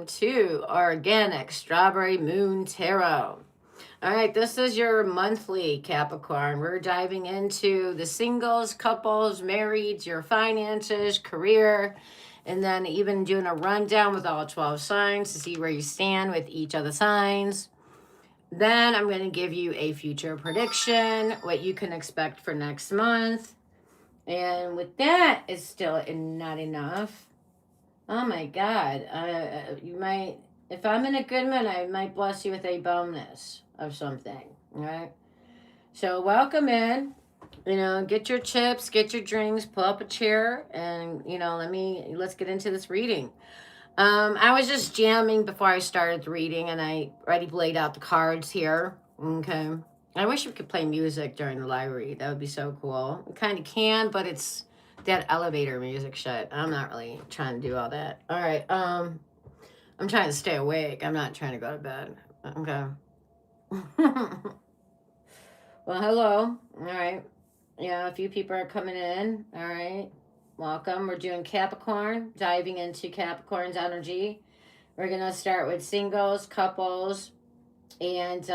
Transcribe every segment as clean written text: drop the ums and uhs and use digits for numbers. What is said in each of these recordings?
welcome to Organic Strawberry Moon Tarot. All right, this is your monthly Capricorn. We're diving into the singles, couples, marrieds, your finances, career, and then even doing a rundown with all 12 signs to see where you stand with each of the signs. Then I'm going to give you a future prediction, what you can expect for next month. And with that, it's still not enough. Oh my God. You might, if I'm in a good mood, I might bless you with a bonus of something. All right. So welcome in. Get your chips, get your drinks, pull up a chair, and let's get into this reading. I was just jamming before I started the reading, and I already laid out the cards here. Okay. I wish we could play music during the live read. That would be so cool. We kind of can, but it's that elevator music shit. I'm not really trying to do all that. All right. I'm trying to stay awake. I'm not trying to go to bed. Okay. Well, hello. All right. Yeah, a few people are coming in. All right. Welcome. We're doing Capricorn, diving into Capricorn's energy. We're going to start with singles, couples, and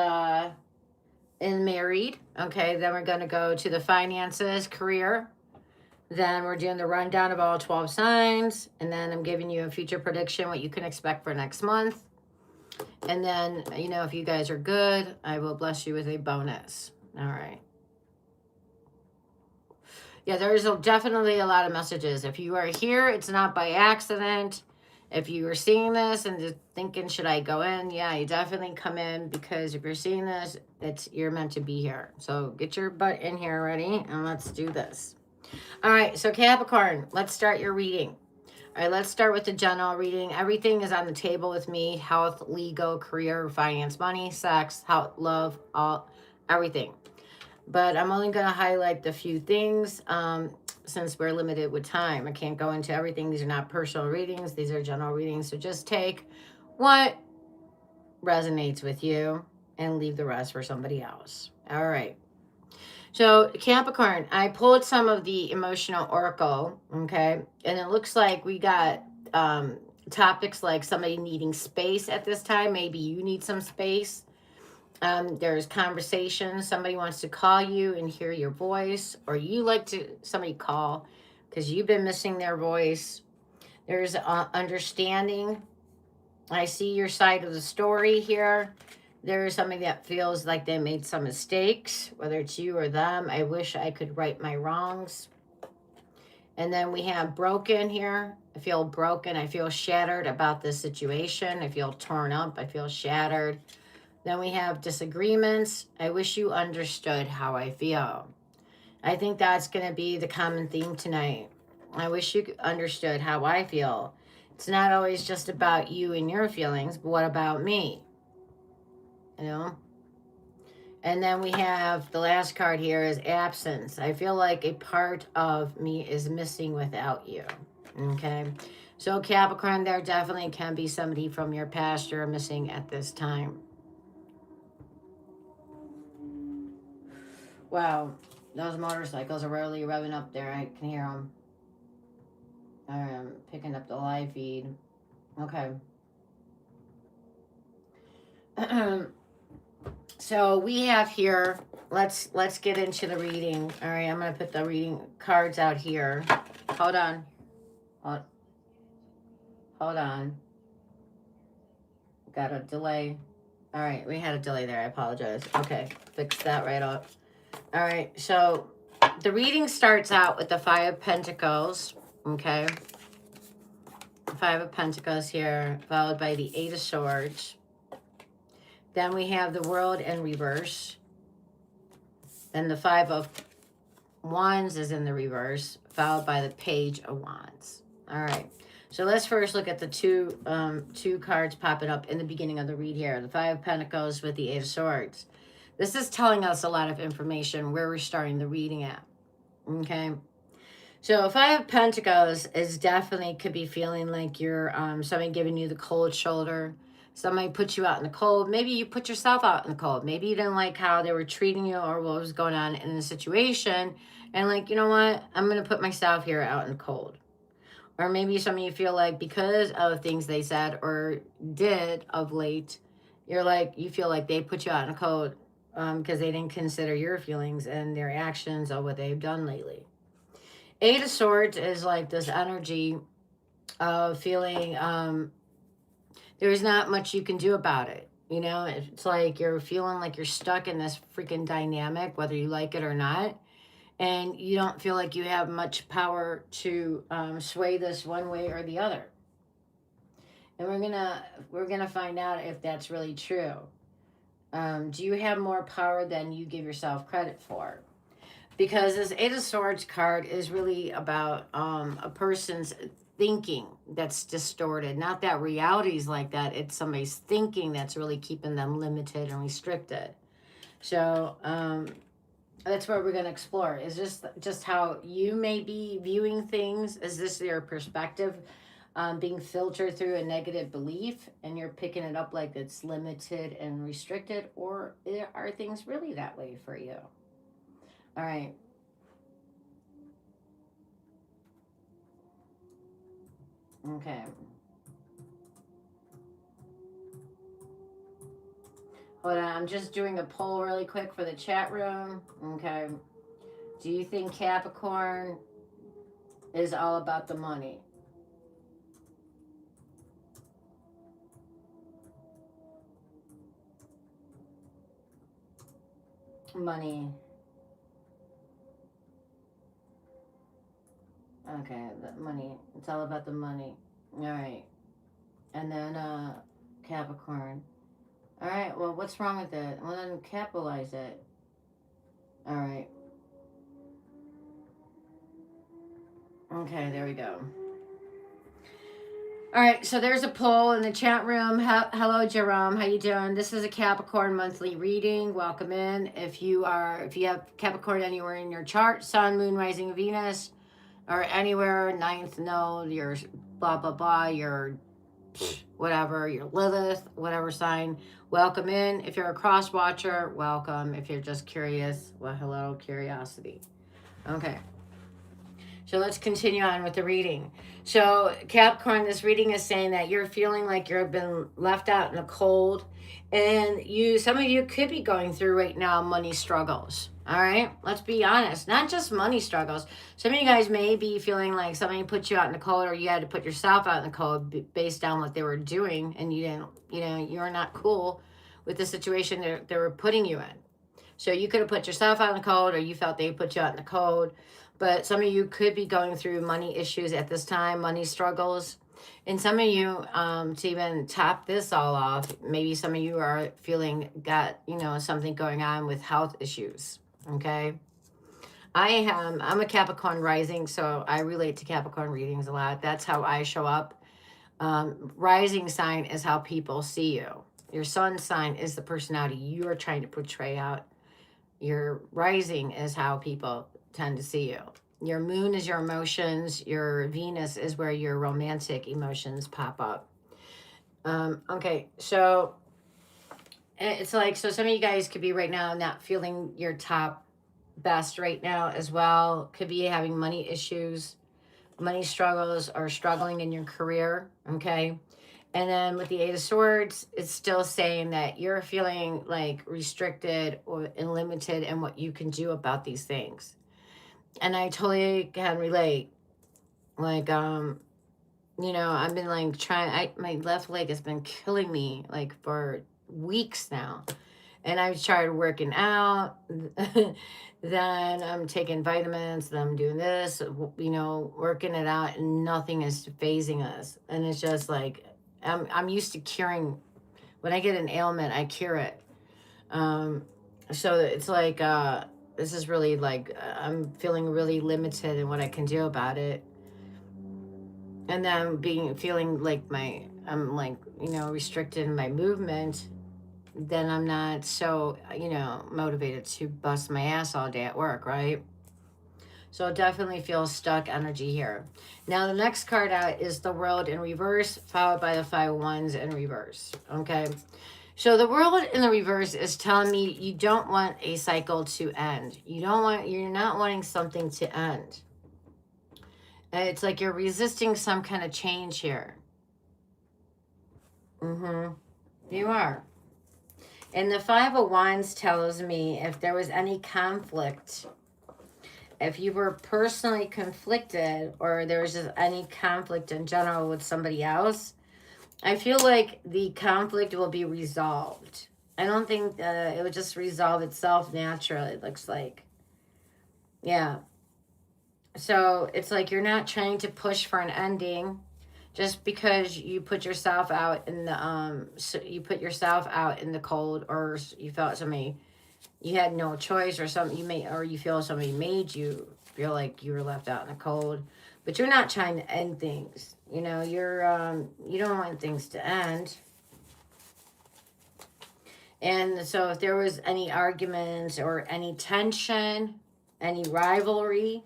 married. Okay. Then we're going to go to the finances, career. Then we're doing the rundown of all 12 signs. And then I'm giving you a future prediction, what you can expect for next month. And then, if you guys are good, I will bless you with a bonus. All right. Yeah, there's definitely a lot of messages. If you are here, it's not by accident. If you are seeing this and just thinking, should I go in? Yeah, you definitely come in, because if you're seeing this, you're meant to be here. So get your butt in here already, and let's do this. All right, so Capricorn, let's start your reading. All right, let's start with the general reading. Everything is on the table with me: health, legal, career, finance, money, sex, health, love, everything. But I'm only going to highlight the few things since we're limited with time. I can't go into everything. These are not personal readings. These are general readings. So just take what resonates with you and leave the rest for somebody else. All right. So Capricorn, I pulled some of the emotional oracle, okay? And it looks like we got topics like somebody needing space at this time. Maybe you need some space. There's conversation. Somebody wants to call you and hear your voice, or you like to somebody call because you've been missing their voice. There's understanding. I see your side of the story here. There's somebody that feels like they made some mistakes, whether it's you or them. I wish I could right my wrongs. And then we have broken here. I feel broken. I feel shattered about this situation. I feel torn up. I feel shattered. Then we have disagreements. I wish you understood how I feel. I think that's going to be the common theme tonight. I wish you understood how I feel. It's not always just about you and your feelings, but what about me? And then we have the last card here is absence. I feel like a part of me is missing without you. Okay. So Capricorn, there definitely can be somebody from your past you're missing at this time. Wow, those motorcycles are really revving up there. I can hear them. All right, I'm picking up the live feed. Okay. So we have here, let's get into the reading. All right, I'm going to put the reading cards out here. Hold on. Hold on. Got a delay. All right, we had a delay there. I apologize. Okay, fix that right up. All right, so the reading starts out with the Five of Pentacles, okay? Five of Pentacles here, followed by the Eight of Swords. Then we have the World in reverse. Then the Five of Wands is in the reverse, followed by the Page of Wands. All right, so let's first look at the two cards popping up in the beginning of the read here. The Five of Pentacles with the Eight of Swords. This is telling us a lot of information where we're starting the reading at, okay? So Five of Pentacles is definitely could be feeling like you're somebody giving you the cold shoulder. Somebody put you out in the cold. Maybe you put yourself out in the cold. Maybe you didn't like how they were treating you or what was going on in the situation. And like, you know what? I'm going to put myself here out in the cold. Or maybe some of you feel like because of things they said or did of late, you're like, you feel like they put you out in a code because they didn't consider your feelings and their actions of what they've done lately. Eight of Swords is like this energy of feeling there's not much you can do about it. You know, it's like you're feeling like you're stuck in this freaking dynamic, whether you like it or not. And you don't feel like you have much power to sway this one way or the other. And we're gonna find out if that's really true. Do you have more power than you give yourself credit for? Because this Eight of Swords card is really about a person's thinking that's distorted. Not that reality's like that. It's somebody's thinking that's really keeping them limited and restricted. So that's what we're going to explore. Is just how you may be viewing things? Is this your perspective being filtered through a negative belief and you're picking it up like it's limited and restricted? Or are things really that way for you? All right. Okay. Hold on. I'm just doing a poll really quick for the chat room. Okay. Do you think Capricorn is all about the money? Money. Okay, the money. It's all about the money. All right. And then Capricorn. All right. Well, what's wrong with it? Well, then capitalize it. All right. Okay, there we go. All right, so there's a poll in the chat room. Hello, Jerome. How you doing? This is a Capricorn monthly reading. Welcome in. If you have Capricorn anywhere in your chart, Sun, Moon, Rising, Venus, or anywhere, ninth node, your blah blah blah, your whatever, your Lilith, whatever sign, welcome in. If you're a cross watcher, welcome. If you're just curious, well, hello, curiosity. Okay. So let's continue on with the reading. So Capricorn, this reading is saying that you're feeling like you've been left out in the cold, and some of you could be going through right now money struggles. All right, let's be honest. Not just money struggles. Some of you guys may be feeling like somebody put you out in the cold, or you had to put yourself out in the cold based on what they were doing, and you didn't. You're not cool with the situation they were putting you in. So you could have put yourself out in the cold, or you felt they put you out in the cold. But some of you could be going through money issues at this time, money struggles. And some of you, to even top this all off, maybe some of you are got something going on with health issues. Okay. I'm a Capricorn rising, so I relate to Capricorn readings a lot. That's how I show up. Rising sign is how people see you. Your sun sign is the personality you are trying to portray out. Your rising is how people tend to see you. Your moon is your emotions. Your Venus is where your romantic emotions pop up. Okay, so it's like, so some of you guys could be right now not feeling your top best right now as well. Could be having money issues, money struggles, or struggling in your career. Okay. And then with the Eight of Swords, it's still saying that you're feeling like restricted and limited in what you can do about these things. And I totally can relate. Like, I've been like my left leg has been killing me like for weeks now. And I've started working out. Then I'm taking vitamins. Then I'm doing this, working it out, and nothing is phasing us. And it's just like, I'm used to curing. When I get an ailment, I cure it. So it's like, this is really like, I'm feeling really limited in what I can do about it. And then feeling like I'm like, restricted in my movement, then I'm not so, motivated to bust my ass all day at work, right? So definitely feel stuck energy here. Now the next card out is the World in reverse, followed by the Five of Wands in reverse. Okay. So the World in the reverse is telling me you don't want a cycle to end. You're not wanting something to end. It's like you're resisting some kind of change here. You are. And the Five of Wands tells me if there was any conflict, if you were personally conflicted or there was just any conflict in general with somebody else, I feel like the conflict will be resolved. I don't think it would just resolve itself naturally, it looks like. Yeah. So it's like you're not trying to push for an ending just because you put yourself out in the you put yourself out in the cold, or you felt somebody, you had no choice, or something you feel somebody made you feel like you were left out in the cold, but you're not trying to end things. You know, you don't want things to end. And so if there was any arguments or any tension, any rivalry,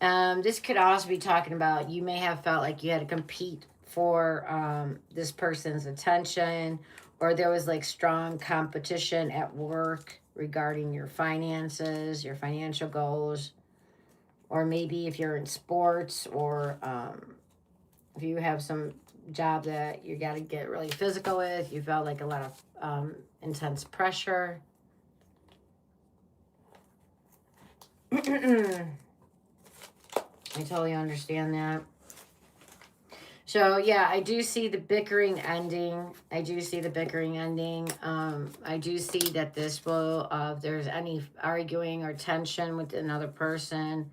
this could also be talking about you may have felt like you had to compete for this person's attention, or there was like strong competition at work regarding your finances, your financial goals, or maybe if you're in sports, or if you have some job that you got to get really physical with, you felt like a lot of intense pressure. I totally understand that. So yeah, I do see the bickering ending. I do see that this will, if there's any arguing or tension with another person,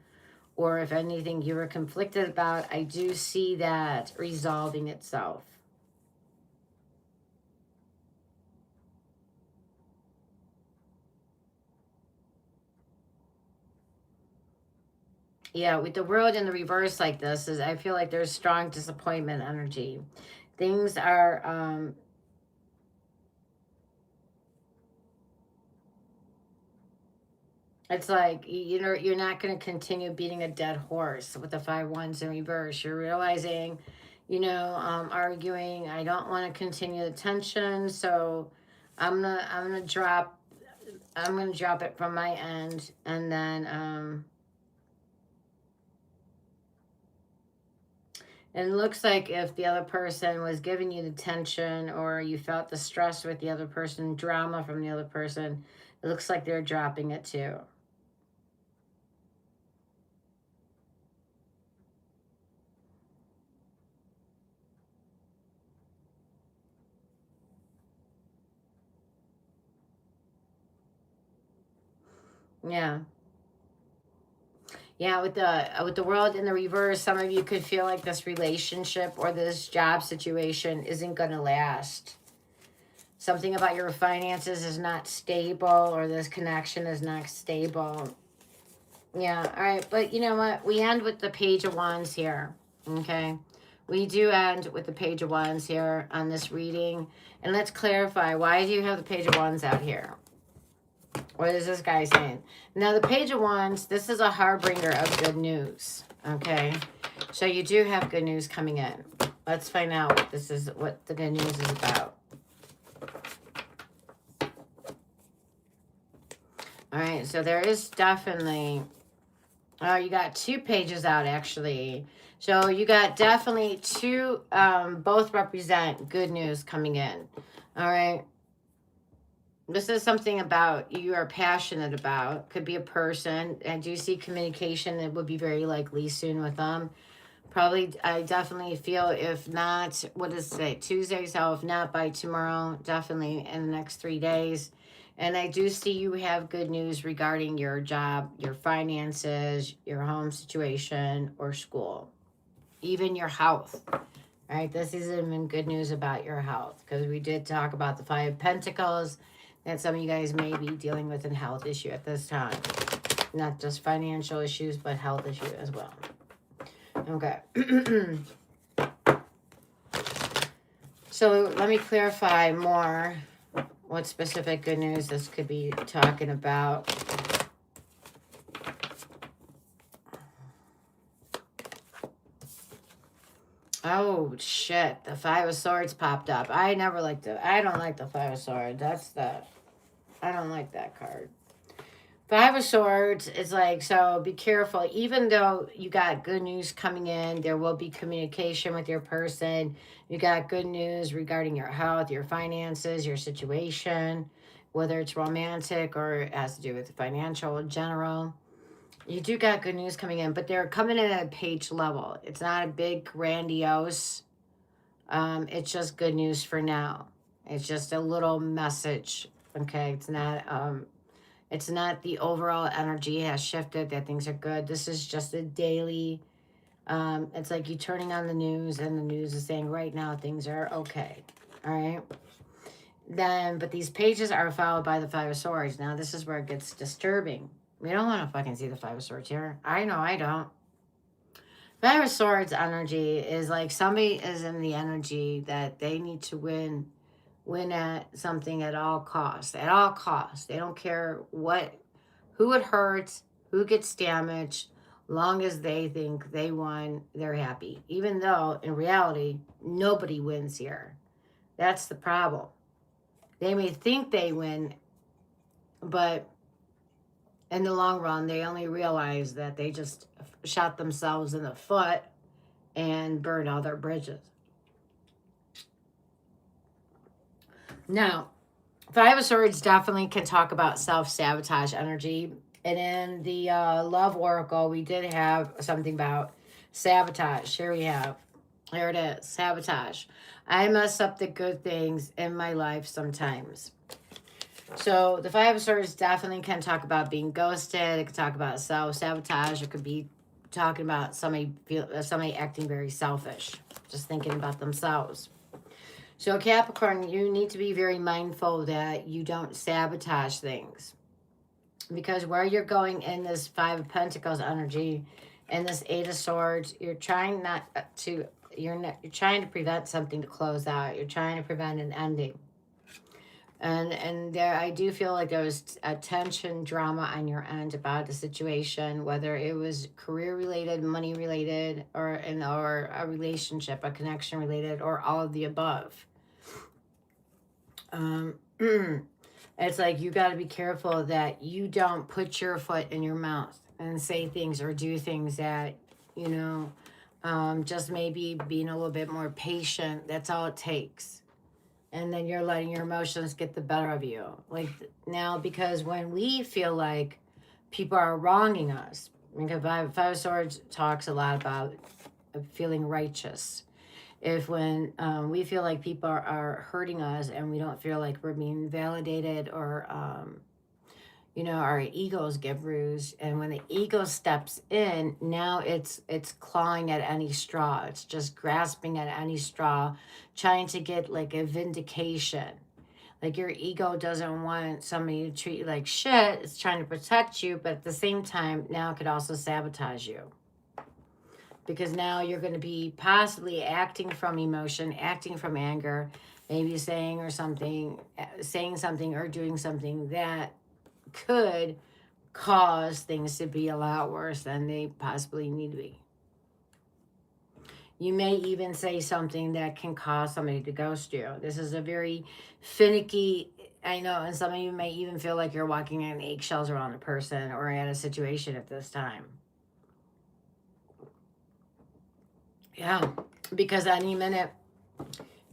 or if anything you were conflicted about, I do see that resolving itself. Yeah, with the world in the reverse like this, is I feel like there's strong disappointment energy. Things are it's like you're not going to continue beating a dead horse with the Five Wands in reverse. You're realizing, arguing. I don't want to continue the tension, so I'm gonna drop it from my end, and then and it looks like if the other person was giving you the tension, or you felt the stress with the other person, drama from the other person, it looks like they're dropping it too. Yeah. Yeah, with the world in the reverse, some of you could feel like this relationship or this job situation isn't going to last. Something about your finances is not stable, or this connection is not stable. Yeah, all right. But you know what? We end with the Page of Wands here. Okay. We do end with the Page of Wands here on this reading. And let's clarify, why do you have the Page of Wands out here? What is this guy saying? Now, the Page of Wands, this is a harbinger of good news. Okay. So you do have good news coming in. Let's find out what the good news is about. All right. So there is definitely... Oh, you got two pages out, actually. So you got definitely two, both represent good news coming in. All right. This is something about you are passionate about. Could be a person. I do see communication. It would be very likely soon with them. Probably, I definitely feel, if not, what does it say? Tuesday, so if not by tomorrow, definitely in the next 3 days. And I do see you have good news regarding your job, your finances, your home situation, or school, even your health. All right, this is even good news about your health, because we did talk about the Five of Pentacles, that some of you guys may be dealing with a health issue at this time. Not just financial issues, but health issue as well. Okay. So let me clarify more what specific good news this could be talking about. Oh shit, the Five of Swords popped up. I don't like the Five of Swords. I don't like that card. Five of Swords is like, so be careful. Even though you got good news coming in, there will be communication with your person. You got good news regarding your health, your finances, your situation, whether it's romantic or it has to do with financial in general. You do got good news coming in, but they're coming in at a page level. It's not a big, grandiose. It's just good news for now. It's just a little message. Okay, it's not the overall energy has shifted that things are good. This is just a daily. It's like you turning on the news and the news is saying right now things are okay. All right. Then, but these pages are followed by the Five of Swords. Now, this is where it gets disturbing. We don't want to fucking see the Five of Swords here. I know I don't. Five of Swords energy is like somebody is in the energy that they need to win at something at all costs. At all costs. They don't care who it hurts, who gets damaged, long as they think they won, they're happy. Even though in reality, nobody wins here. That's the problem. They may think they win, but in the long run, they only realize that they just shot themselves in the foot and burned all their bridges. Now, Five of Swords definitely can talk about self-sabotage energy. And in the Love Oracle, we did have something about sabotage. Here we have. Here it is. Sabotage. I mess up the good things in my life sometimes. So the Five of Swords definitely can talk about being ghosted. It can talk about self-sabotage. It could be talking about somebody acting very selfish, just thinking about themselves. So Capricorn, you need to be very mindful that you don't sabotage things. Because where you're going in this Five of Pentacles energy and this Eight of Swords, you're trying you're trying to prevent something to close out. You're trying to prevent an ending. And there, I do feel like there was a tension, drama on your end about the situation, whether it was career related, money related, or a relationship, a connection related, or all of the above. It's like you got to be careful that you don't put your foot in your mouth and say things or do things that, just maybe being a little bit more patient. That's all it takes. And then you're letting your emotions get the better of you. Like now, because when we feel like people are wronging us, because Five of Swords talks a lot about feeling righteous. If when we feel like people are hurting us and we don't feel like we're being validated or, our egos get bruised. And when the ego steps in, now it's clawing at any straw. It's just grasping at any straw, trying to get like a vindication. Like your ego doesn't want somebody to treat you like shit. It's trying to protect you, but at the same time, now it could also sabotage you. Because now you're going to be possibly acting from emotion, acting from anger, maybe saying something or doing something that could cause things to be a lot worse than they possibly need to be. You may even say something that can cause somebody to ghost you. This is a very finicky, I know, and some of you may even feel like you're walking on eggshells around a person or at a situation at this time. Yeah, because any minute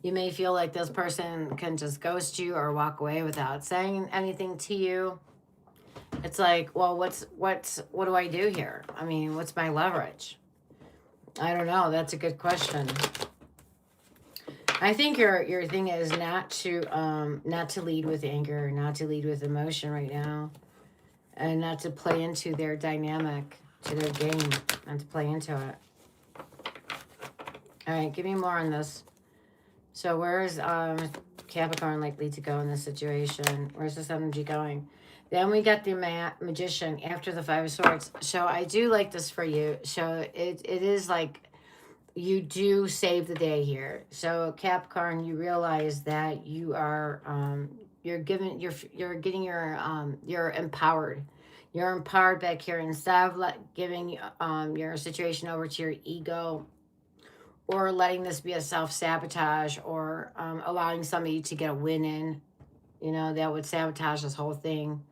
you may feel like this person can just ghost you or walk away without saying anything to you. It's like, well, what do I do here? I mean, what's my leverage? I don't know. That's a good question. I think your thing is not to lead with anger, not to lead with emotion right now, and not to play into their dynamic, to their game, and to play into it. All right, give me more on this. So where's Capricorn likely to go in this situation? Where's this energy going? Then we got the Magician after the Five of Swords. So I do like this for you. So it is like you do save the day here. So Capricorn, you realize that you are you're getting you're empowered. You're empowered back here instead of giving your situation over to your ego, or letting this be a self-sabotage, or allowing somebody to get a win in, that would sabotage this whole thing.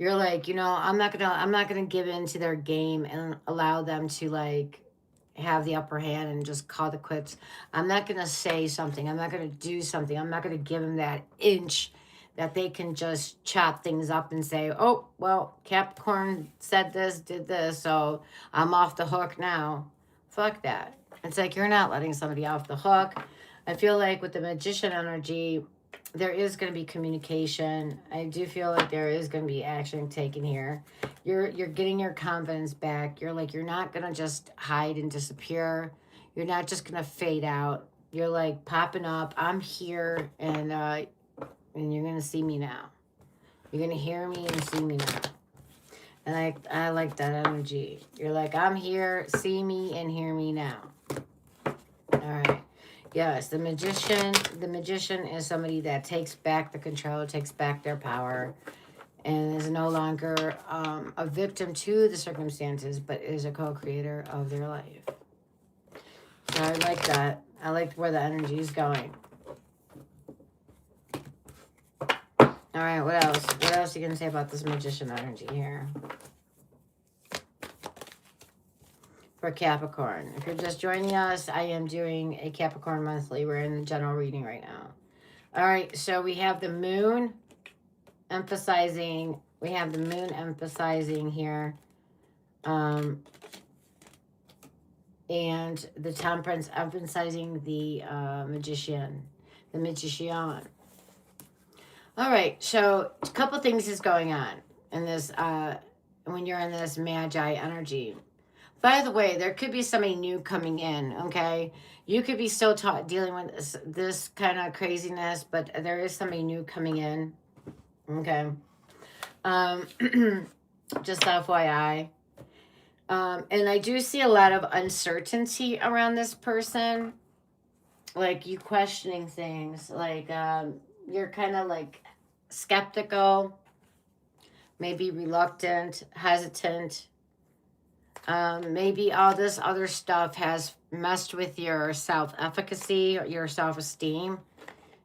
You're like, you know, I'm not gonna give in to their game and allow them to like have the upper hand and just call the quits. I'm not gonna say something. I'm not gonna do something. I'm not gonna give them that inch that they can just chop things up and say, oh, well, Capricorn said this, did this, so I'm off the hook now. Fuck that. It's like you're not letting somebody off the hook. I feel like with the magician energy, there is going to be communication. I do feel like there is going to be action taken here. You're getting your confidence back. You're not going to just hide and disappear. You're not just going to fade out. You're like popping up. I'm here, and you're going to see me now. You're going to hear me and see me now. And I like that energy. You're like, I'm here, see me and hear me now. All right. Yes, the magician. The magician is somebody that takes back the control, takes back their power, and is no longer a victim to the circumstances, but is a co-creator of their life. So I like that. I like where the energy is going. All right, what else? What else you can say about this magician energy here? For Capricorn. If you're just joining us, I am doing a Capricorn monthly. We're in the general reading right now. All right, so we have the moon emphasizing, here. And the temperance emphasizing the magician. The magician. All right, so a couple things is going on in this, when you're in this magi energy. By the way, there could be somebody new coming in, okay? You could be still dealing with this kind of craziness, but there is somebody new coming in, okay? Just FYI. And I do see a lot of uncertainty around this person. Like you questioning things, like you're kind of like skeptical, maybe reluctant, hesitant. Maybe all this other stuff has messed with your self-efficacy, your self-esteem.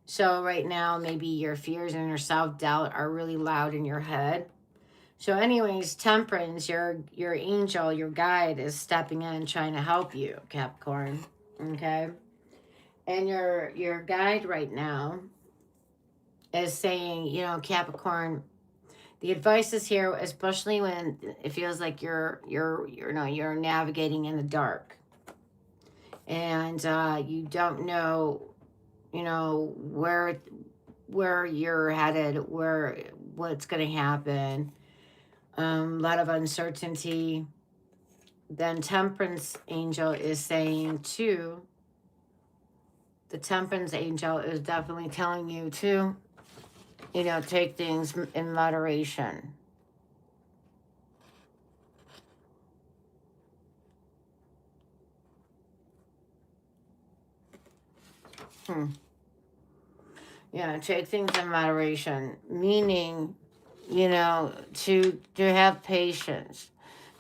So right now, maybe your fears and your self-doubt are really loud in your head. So anyways, temperance, your angel, your guide is stepping in trying to help you, Capricorn. Okay? And your guide right now is saying, you know, Capricorn, the advice is here, especially when it feels like you're navigating in the dark, and you don't know, you know, where you're headed, what's going to happen. A lot of uncertainty. Then temperance angel is saying too. The temperance angel is definitely telling you to, you know, take things in moderation. Yeah, take things in moderation, meaning, you know, to have patience,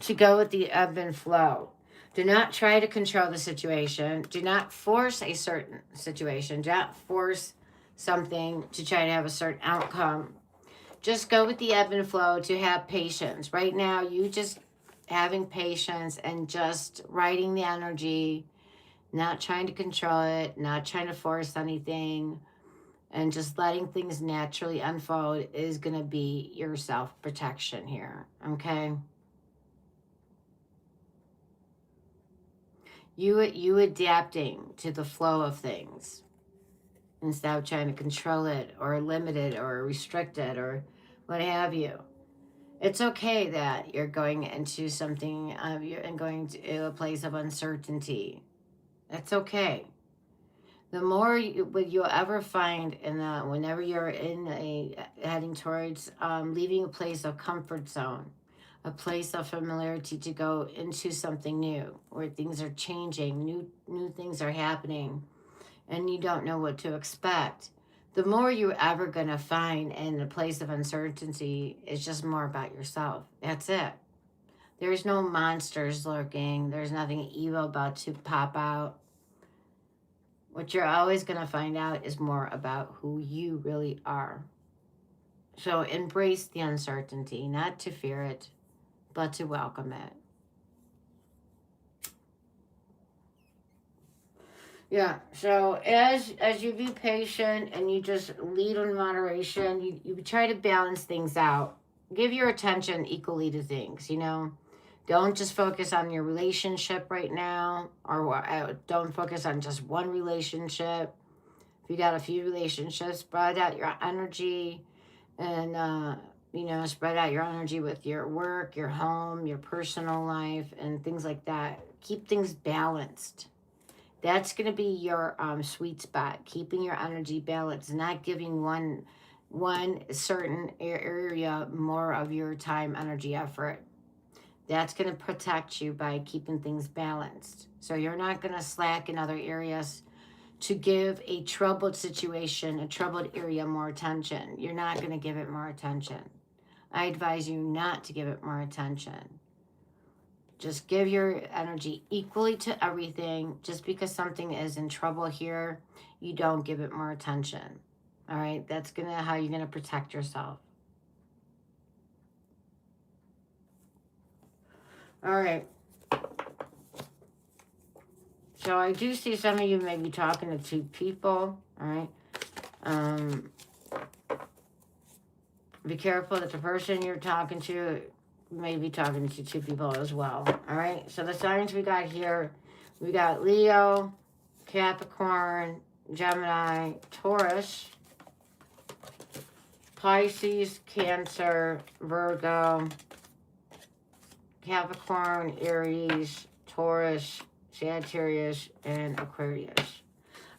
to go with the ebb and flow. Do not try to control the situation. Do not force a certain situation. Do not force something to try to have a certain outcome. Just go with the ebb and flow, to have patience. Right now, you just having patience and just riding the energy, not trying to control it, not trying to force anything, and just letting things naturally unfold is going to be your self-protection here, okay? You adapting to the flow of things instead of trying to control it or limit it or restrict it or what have you. It's okay that you're going into something and going to a place of uncertainty. That's okay. The more you'll ever find whenever you're heading towards leaving a place of comfort zone, a place of familiarity, to go into something new where things are changing, new things are happening, and you don't know what to expect. The more you're ever going to find in a place of uncertainty is just more about yourself. That's it. There's no monsters lurking. There's nothing evil about to pop out. What you're always going to find out is more about who you really are. So embrace the uncertainty, not to fear it, but to welcome it. Yeah, so as you be patient and you just lead in moderation, you try to balance things out. Give your attention equally to things, you know. Don't just focus on your relationship right now, or don't focus on just one relationship. If you got a few relationships, spread out your energy and, you know, spread out your energy with your work, your home, your personal life, and things like that. Keep things balanced. That's going to be your sweet spot, keeping your energy balanced, not giving one certain area more of your time, energy, effort. That's going to protect you by keeping things balanced. So you're not going to slack in other areas to give a troubled situation, a troubled area more attention. You're not going to give it more attention. I advise you not to give it more attention. Just give your energy equally to everything. Just because something is in trouble here, you don't give it more attention. All right? That's how you're going to protect yourself. All right. So I do see some of you may be talking to two people. All right. Be careful that the person you're talking to may be talking to two people as well. All right. So the signs we got here, we got Leo, Capricorn, Gemini, Taurus, Pisces, Cancer, Virgo, Capricorn, Aries, Taurus, Sagittarius, and Aquarius.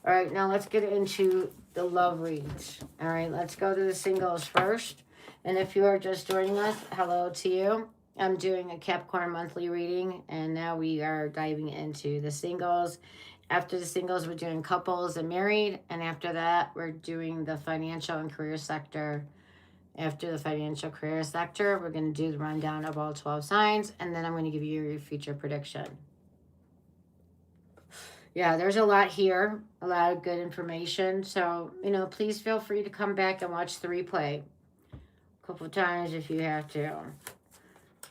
All right, now let's get into the love reads. All right, let's go to the singles first. And if you are just joining us, hello to you. I'm doing a Capricorn monthly reading, and now we are diving into the singles. After the singles, we're doing couples and married, and after that, we're doing the financial and career sector. After the financial career sector, we're going to do the rundown of all 12 signs, and then I'm going to give you your future prediction. Yeah, there's a lot here, a lot of good information. So, you know, please feel free to come back and watch the replay a couple of times if you have to.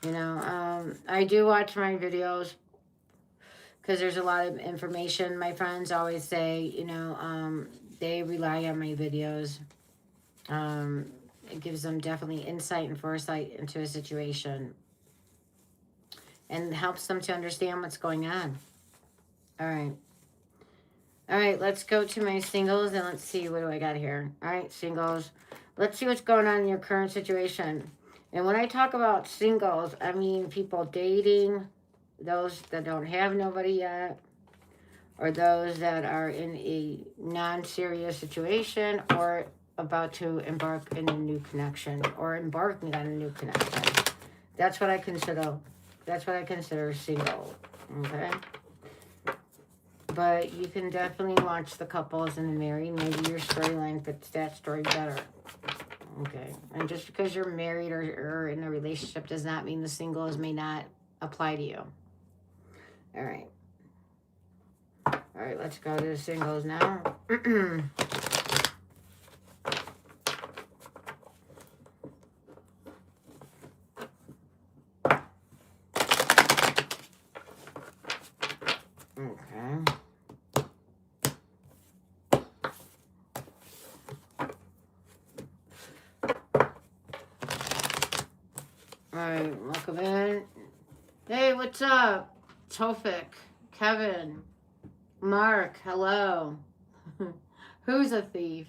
You know, I do watch my videos because there's a lot of information. My friends always say, you know, they rely on my videos. It gives them definitely insight and foresight into a situation and helps them to understand what's going on. All right. All right, let's go to my singles and let's see, what do I got here? All right, singles. Let's see what's going on in your current situation. And when I talk about singles, I mean people dating, those that don't have nobody yet, or those that are in a non-serious situation or about to embark in a new connection or embarking on a new connection. That's what I consider single, okay? But you can definitely watch the couples and the married. Maybe your storyline fits that story better. Okay. And just because you're married or in a relationship does not mean the singles may not apply to you. All right. All right, let's go to the singles now. Okay. Alright, welcome in. Hey, what's up? Tofik, Kevin, Mark, hello. Who's a thief?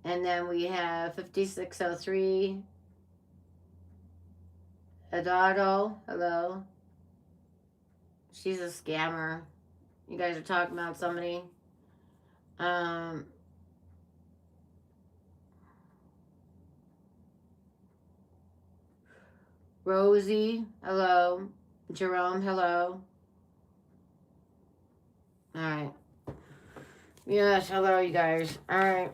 And then we have 5603. Eduardo, hello. She's a scammer. You guys are talking about somebody. Rosie, hello. Jerome, hello. All right. Yes, hello, you guys. All right.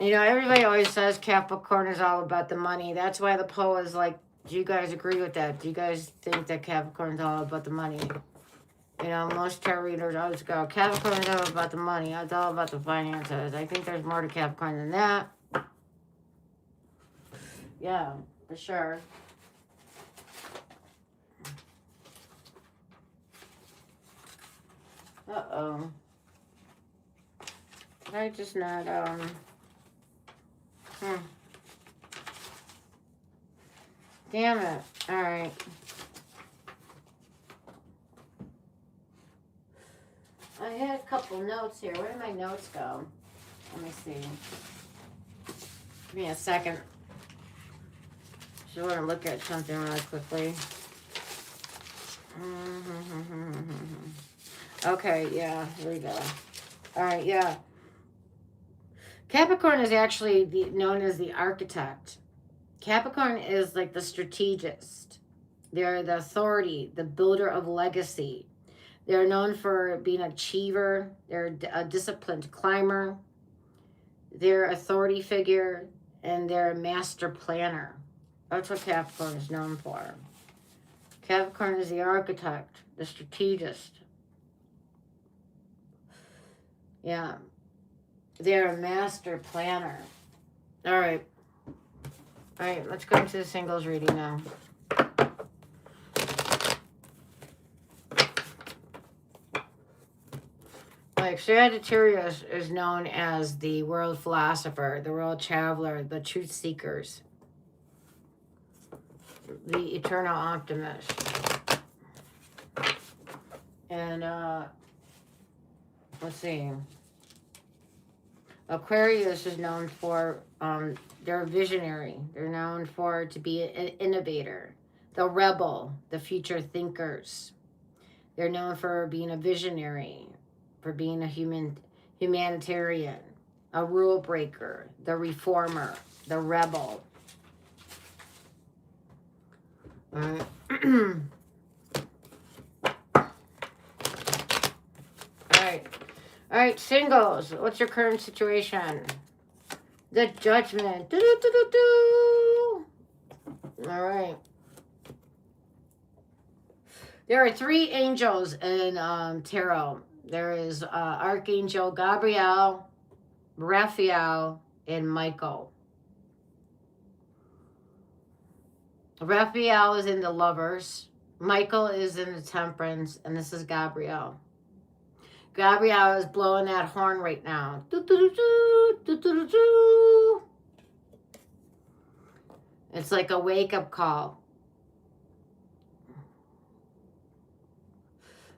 You know, everybody always says Capricorn is all about the money. That's why the poll is like, do you guys agree with that? Do you guys think that Capricorn is all about the money? You know, most tarot readers always go, Capricorn is all about the money. It's all about the finances. I think there's more to Capricorn than that. Yeah, for sure. Uh-oh. I just not, Damn it. Alright. I had a couple notes here. Where did my notes go? Let me see. Give me a second. Just want to look at something really quickly. Okay, yeah, here we go. All right, yeah. Capricorn is actually known as the architect. Capricorn is like the strategist. They're the authority, the builder of legacy. They're known for being an achiever. They're a disciplined climber. They're an authority figure, and they're a master planner. That's what Capricorn is known for. Capricorn is the architect, the strategist. Yeah. They're a master planner. All right. All right, let's go into the singles reading now. Like Sagittarius is known as the world philosopher, the world traveler, the truth seekers, the eternal optimist. And let's see. Aquarius is known for they're a visionary. They're known for to be an innovator, the rebel, the future thinkers. They're known for being a visionary, for being a humanitarian, a rule breaker, the reformer, the rebel. All right. All right, singles. What's your current situation? The Judgment. All right. There are 3 angels in tarot. There is Archangel Gabriel, Raphael, and Michael. Raphael is in the Lovers. Michael is in the Temperance, and this is Gabriel. Gabriel is blowing that horn right now. It's like a wake-up call.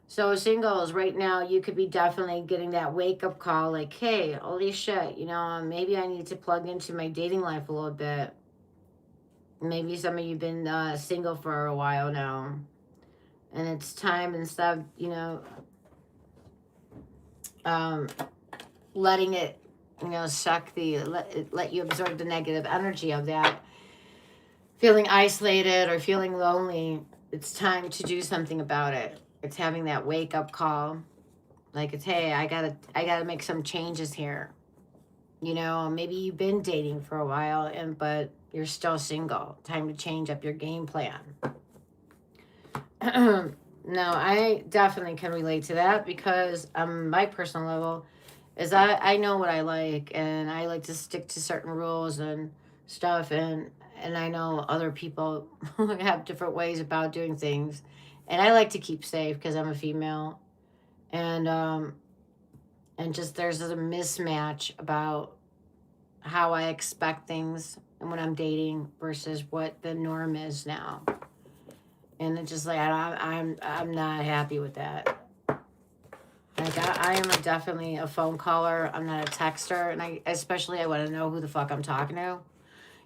So singles, right now, you could be definitely getting that wake-up call like, hey, holy shit, you know, maybe I need to plug into my dating life a little bit. Maybe some of you have been single for a while now. And it's time, instead of, you know, letting it, you know, suck let you absorb the negative energy of that, feeling isolated or feeling lonely. It's time to do something about it. It's having that wake up call, like it's, hey, I gotta make some changes here. You know, maybe you've been dating for a while but you're still single. Time to change up your game plan. No, I definitely can relate to that because my personal level is I know what I like, and I like to stick to certain rules and stuff, and I know other people have different ways about doing things, and I like to keep safe because I'm a female, and just there's a mismatch about how I expect things and when I'm dating versus what the norm is now. And it's just like, I'm not happy with that. Like, I am definitely a phone caller. I'm not a texter. And I want to know who the fuck I'm talking to.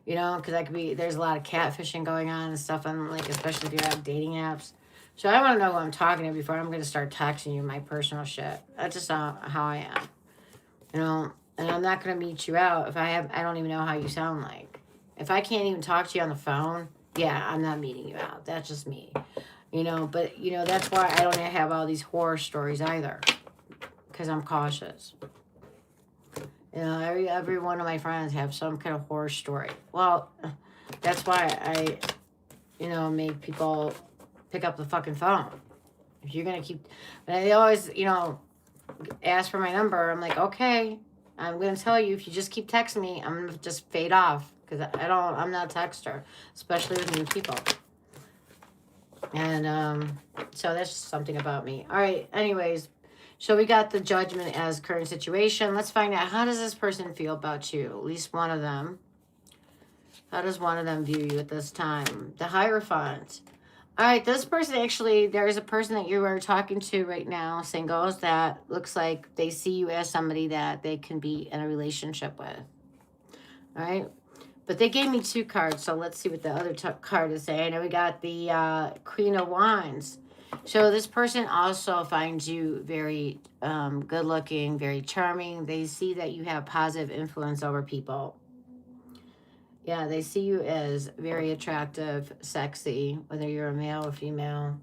You know, because there's a lot of catfishing going on and stuff. And like, especially if you have dating apps. So I want to know who I'm talking to before I'm going to start texting you my personal shit. That's just how I am. You know, and I'm not going to meet you out if I don't even know how you sound like. If I can't even talk to you on the phone, yeah, I'm not meeting you out. That's just me. You know, but, you know, that's why I don't have all these horror stories either. Because I'm cautious. You know, every one of my friends have some kind of horror story. Well, that's why I, you know, make people pick up the fucking phone. If you're going to keep, and they always, you know, ask for my number. I'm like, okay, I'm going to tell you, if you just keep texting me, I'm going to just fade off because I'm not a texter, especially with new people. And so that's just something about me. All right, anyways, so we got the Judgment as current situation. Let's find out, how does this person feel about you? At least one of them. How does one of them view you at this time? The Hierophant. All right, this person actually, there is a person that you are talking to right now, singles, that looks like they see you as somebody that they can be in a relationship with. All right, but they gave me 2 cards, so let's see what the other card is saying. And we got the Queen of Wands. So this person also finds you very good looking, very charming. They see that you have positive influence over people. Yeah, they see you as very attractive, sexy, whether you're a male or female.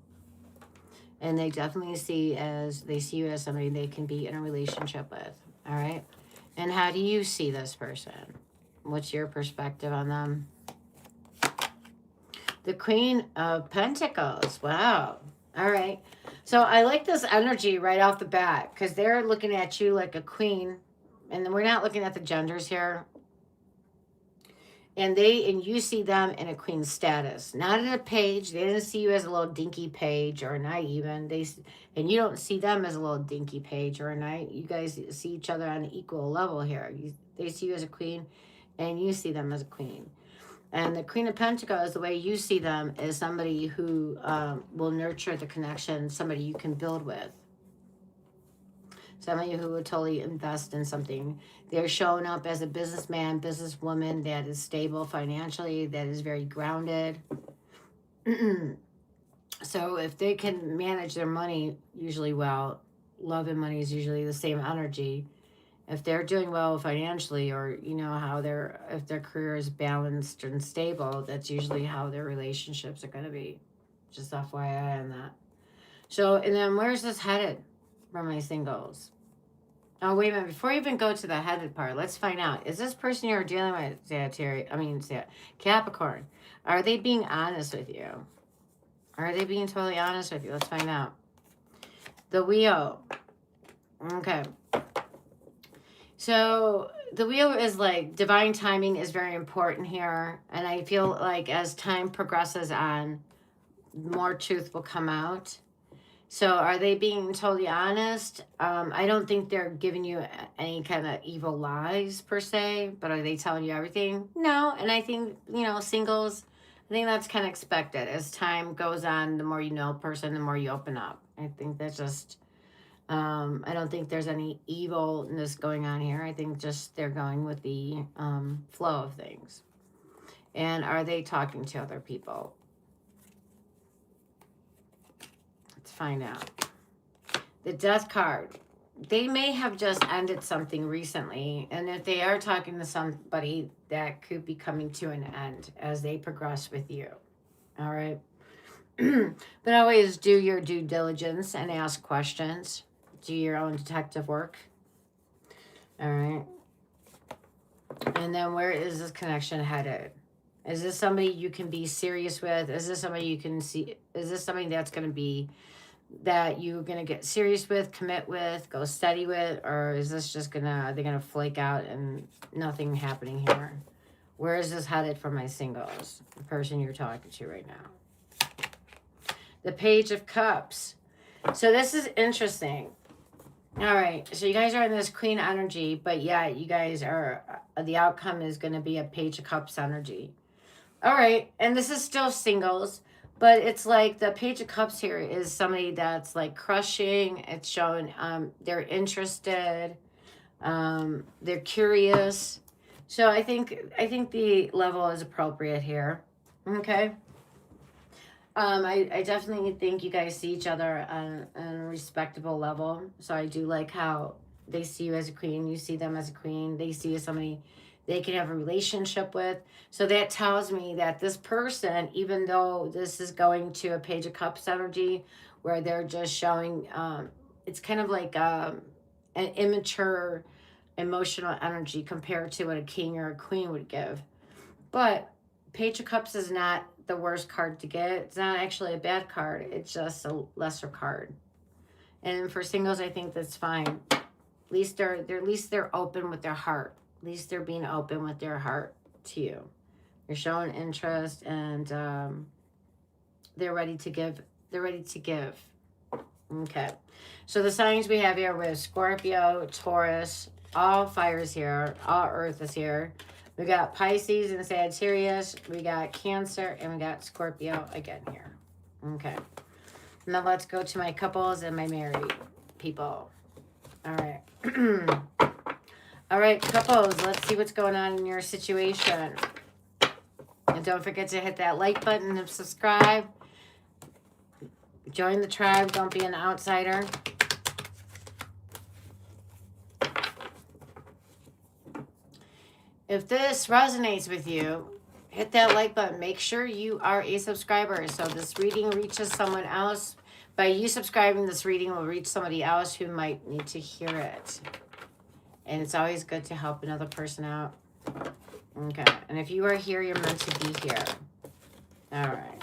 And they definitely see you as somebody they can be in a relationship with. All right. And how do you see this person? What's your perspective on them? The Queen of Pentacles. Wow. All right. So I like this energy right off the bat because they're looking at you like a queen. And we're not looking at the genders here. And you see them in a queen status, not in a page. They didn't see you as a little dinky page or not even. And you don't see them as a little dinky page or a knight. You guys see each other on an equal level here. They see you as a queen, and you see them as a queen. And the Queen of Pentacles, the way you see them, is somebody who will nurture the connection, somebody you can build with. Somebody who would totally invest in something. They're showing up as a businessman, businesswoman that is stable financially, that is very grounded. So if they can manage their money usually well, love and money is usually the same energy. If they're doing well financially, or you know how if their career is balanced and stable, that's usually how their relationships are going to be. Just FYI on that. So, and then where's this headed for my singles? Oh, wait a minute. Before you even go to the headed part, let's find out. Is this person you're dealing with, Capricorn, are they being honest with you? Are they being totally honest with you? Let's find out. The Wheel. Okay. So the Wheel is like divine timing is very important here. And I feel like as time progresses on, more truth will come out. So are they being totally honest? I don't think they're giving you any kind of evil lies per se, but are they telling you everything? No. And I think, singles, I think that's kind of expected. As time goes on, the more you know a person, the more you open up. I think that's just, I don't think there's any evilness going on here. I think just they're going with the flow of things. And are they talking to other people? Find out. The Death card. They may have just ended something recently, and if they are talking to somebody, that could be coming to an end as they progress with you. All right. But always do your due diligence and ask questions. Do your own detective work. All right. And then where is this connection headed? Is this somebody you can be serious with? Is this somebody you can see? Is this something that's going to be that you're going to get serious with, commit with, go steady with, or is this just are they going to flake out and nothing happening here? Where is this headed for my singles, the person you're talking to right now? The Page of Cups. So this is interesting. All right, so you guys are in this Queen energy, but yeah, you guys are, the outcome is going to be a Page of Cups energy. All right, and this is still singles. But it's like the Page of Cups here is somebody that's like crushing. It's showing they're interested, they're curious. So I think the level is appropriate here. Okay. I definitely think you guys see each other on a respectable level. So I do like how they see you as a queen. You see them as a queen. They see you as somebody they can have a relationship with. So that tells me that this person, even though this is going to a Page of Cups energy where they're just showing, it's kind of like an immature emotional energy compared to what a king or a queen would give. But Page of Cups is not the worst card to get. It's not actually a bad card. It's just a lesser card. And for singles, I think that's fine. At least they're open with their heart. At least they're being open with their heart to you. They're showing interest, and they're ready to give. They're ready to give. Okay. So the signs we have here with Scorpio, Taurus, all fires here, all earth is here. We got Pisces and Sagittarius. We got Cancer, and we got Scorpio again here. Okay. Now let's go to my couples and my married people. All right. All right, couples, let's see what's going on in your situation. And don't forget to hit that like button and subscribe. Join the tribe. Don't be an outsider. If this resonates with you, hit that like button. Make sure you are a subscriber so this reading reaches someone else. By you subscribing, this reading will reach somebody else who might need to hear it. And it's always good to help another person out. Okay. And if you are here, you're meant to be here. All right.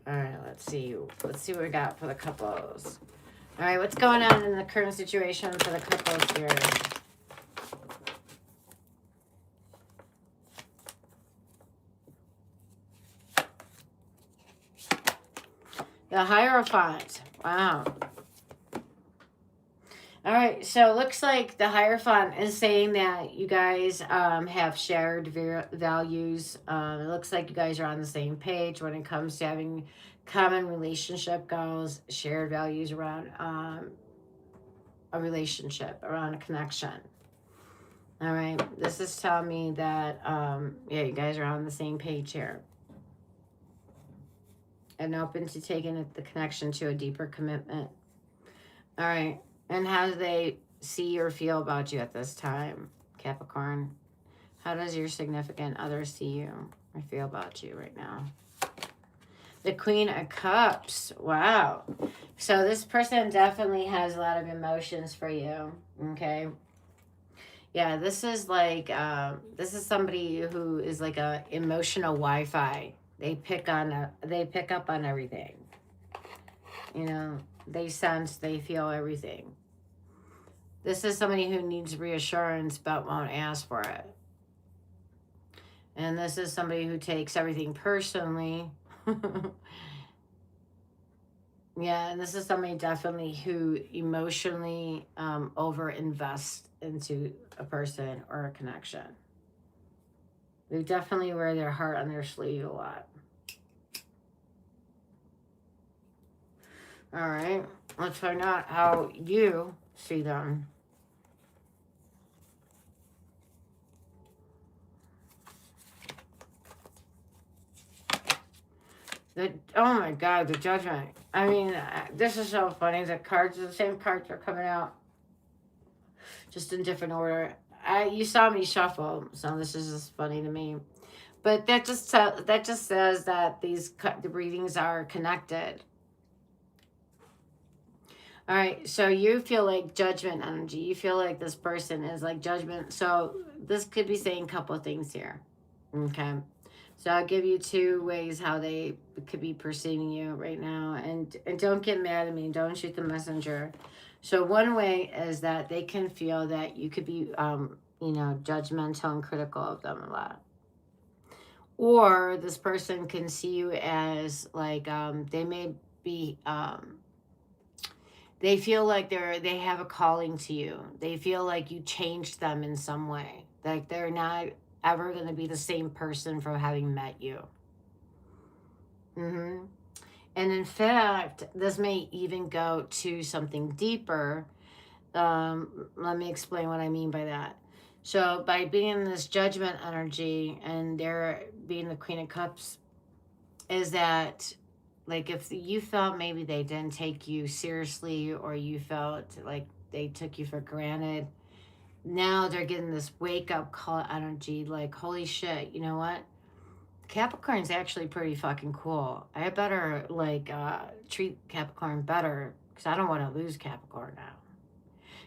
All right, let's see. Let's see what we got for the couples. All right, what's going on in the current situation for the couples here? The Hierophant. Wow. All right, so it looks like the Hierophant is saying that you guys have shared values. It looks like you guys are on the same page when it comes to having common relationship goals, shared values around a relationship, around a connection. All right, this is telling me that, yeah, you guys are on the same page here. And open to taking the connection to a deeper commitment. All right. And how do they see or feel about you at this time, Capricorn? How does your significant other see you or feel about you right now? The Queen of Cups. Wow. So this person definitely has a lot of emotions for you. Okay. Yeah, this is like, this is somebody who is like a emotional Wi-Fi. They pick up on everything. You know, they sense, they feel everything. This is somebody who needs reassurance but won't ask for it. And this is somebody who takes everything personally. Yeah, and this is somebody definitely who emotionally over-invests into a person or a connection. They definitely wear their heart on their sleeve a lot. All right, let's find out how you see them. Oh my God, the Judgment. I mean, this is so funny. The cards, the same cards are coming out, just in different order. You saw me shuffle, so this is just funny to me. But that just says that the readings are connected. All right, so you feel like Judgment energy. You feel like this person is like Judgment. So this could be saying a couple of things here. Okay. So I'll give you two ways how they could be perceiving you right now. And don't get mad at me. Don't shoot the messenger. So one way is that they can feel that you could be, judgmental and critical of them a lot. Or this person can see you as like, they may be... they feel like they have a calling to you. They feel like you changed them in some way. Like they're not ever going to be the same person from having met you. And in fact, this may even go to something deeper. Let me explain what I mean by that. So by being in this Judgment energy and there being the Queen of Cups, is that like if you felt maybe they didn't take you seriously or you felt like they took you for granted, now they're getting this wake-up call energy like, holy shit, you know what? Capricorn's actually pretty fucking cool. I better like treat Capricorn better because I don't want to lose Capricorn now.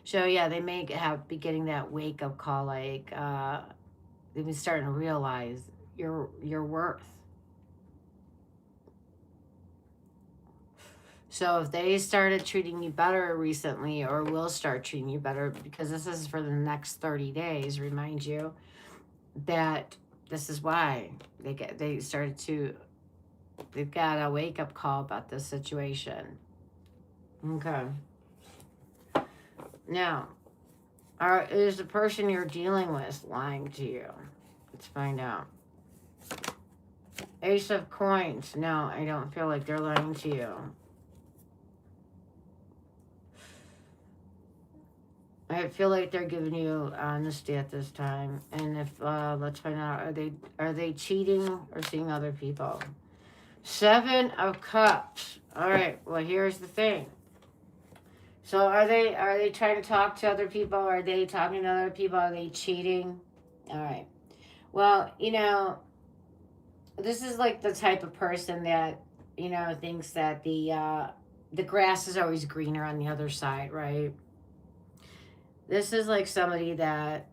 So yeah, they may be getting that wake up call, like they've been starting to realize your worth. So if they started treating you better recently, or will start treating you better, because this is for the next 30 days, remind you that this is why they've got a wake up call about this situation. Okay. Now, is the person you're dealing with lying to you? Let's find out. Ace of Coins. No, I don't feel like they're lying to you. I feel like they're giving you honesty at this time. And if let's find out, are they cheating or seeing other people? 7 of Cups. All right. Well, here's the thing. So are they trying to talk to other people? Are they talking to other people? Are they cheating? All right. Well, you know, this is like the type of person that, you know, thinks that the grass is always greener on the other side, right? This is like somebody that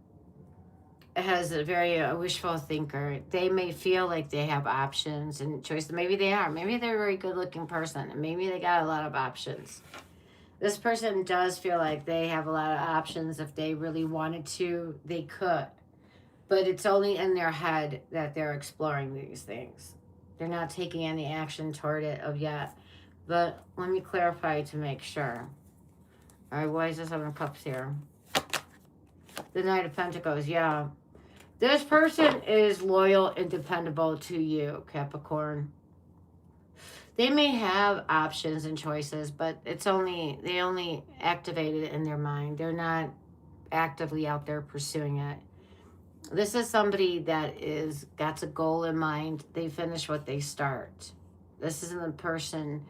has a very wishful thinker. They may feel like they have options and choices. Maybe they are. Maybe they're a very good looking person, and maybe they got a lot of options. This person does feel like they have a lot of options. If they really wanted to, they could. But it's only in their head that they're exploring these things. They're not taking any action toward it of yet. But let me clarify to make sure. All right, why is this 7 of Cups here? The Knight of Pentacles, yeah. This person is loyal and dependable to you, Capricorn. They may have options and choices, but they only activate it in their mind. They're not actively out there pursuing it. This is somebody that got a goal in mind. They finish what they start. This isn't a person,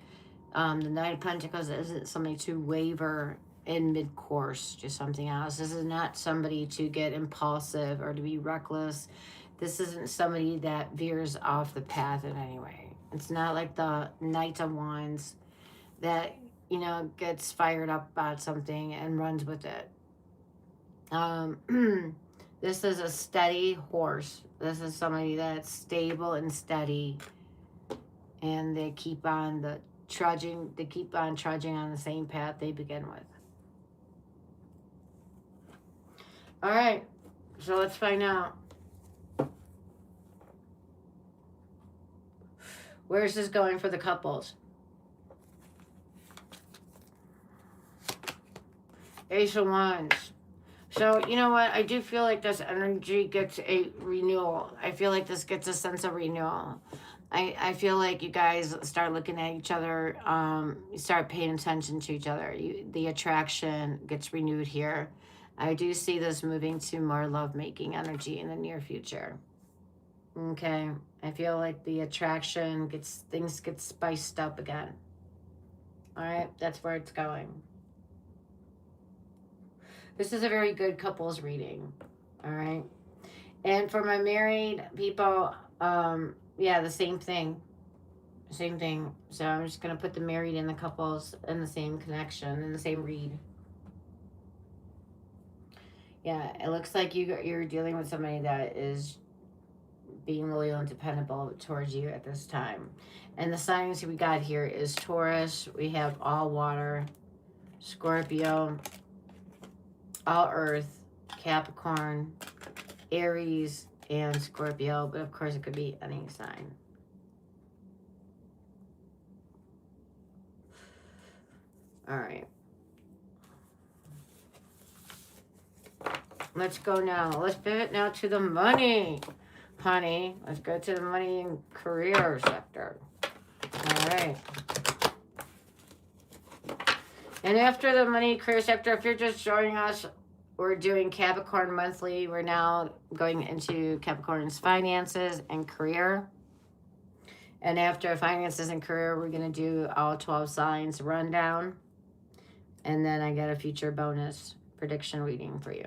the Knight of Pentacles isn't somebody to waver in mid-course to something else. This is not somebody to get impulsive or to be reckless. This isn't somebody that veers off the path in any way. It's not like the Knight of Wands that, you know, gets fired up about something and runs with it. This is a steady horse. This is somebody that's stable and steady, and they keep on trudging on the same path they begin with. All right, so let's find out. Where's this going for the couples? Ace of Wands. So, you know what? I do feel like this energy gets a renewal. I feel like this gets a sense of renewal. I feel like you guys start looking at each other. You start paying attention to each other. The attraction gets renewed here. I do see this moving to more lovemaking energy in the near future. Okay. I feel like the attraction things get spiced up again. All right. That's where it's going. This is a very good couples reading. All right. And for my married people, yeah, the same thing. Same thing. So I'm just going to put the married and the couples in the same connection, in the same read. Yeah, it looks like you're dealing with somebody that is being loyal and dependable towards you at this time. And the signs we got here is Taurus. We have all water, Scorpio, all earth, Capricorn, Aries, and Scorpio. But of course it could be any sign. All right. Let's go now. Let's pivot now to the money, honey. Let's go to the money and career sector. All right. And after the money career sector, if you're just joining us, we're doing Capricorn monthly. We're now going into Capricorn's finances and career. And after finances and career, we're going to do all 12 signs rundown. And then I get a future bonus prediction reading for you.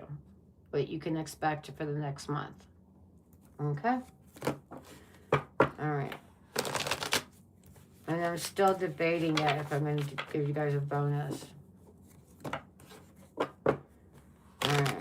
What you can expect for the next month. Okay? All right. And then I'm still debating it if I'm going to give you guys a bonus. Alright.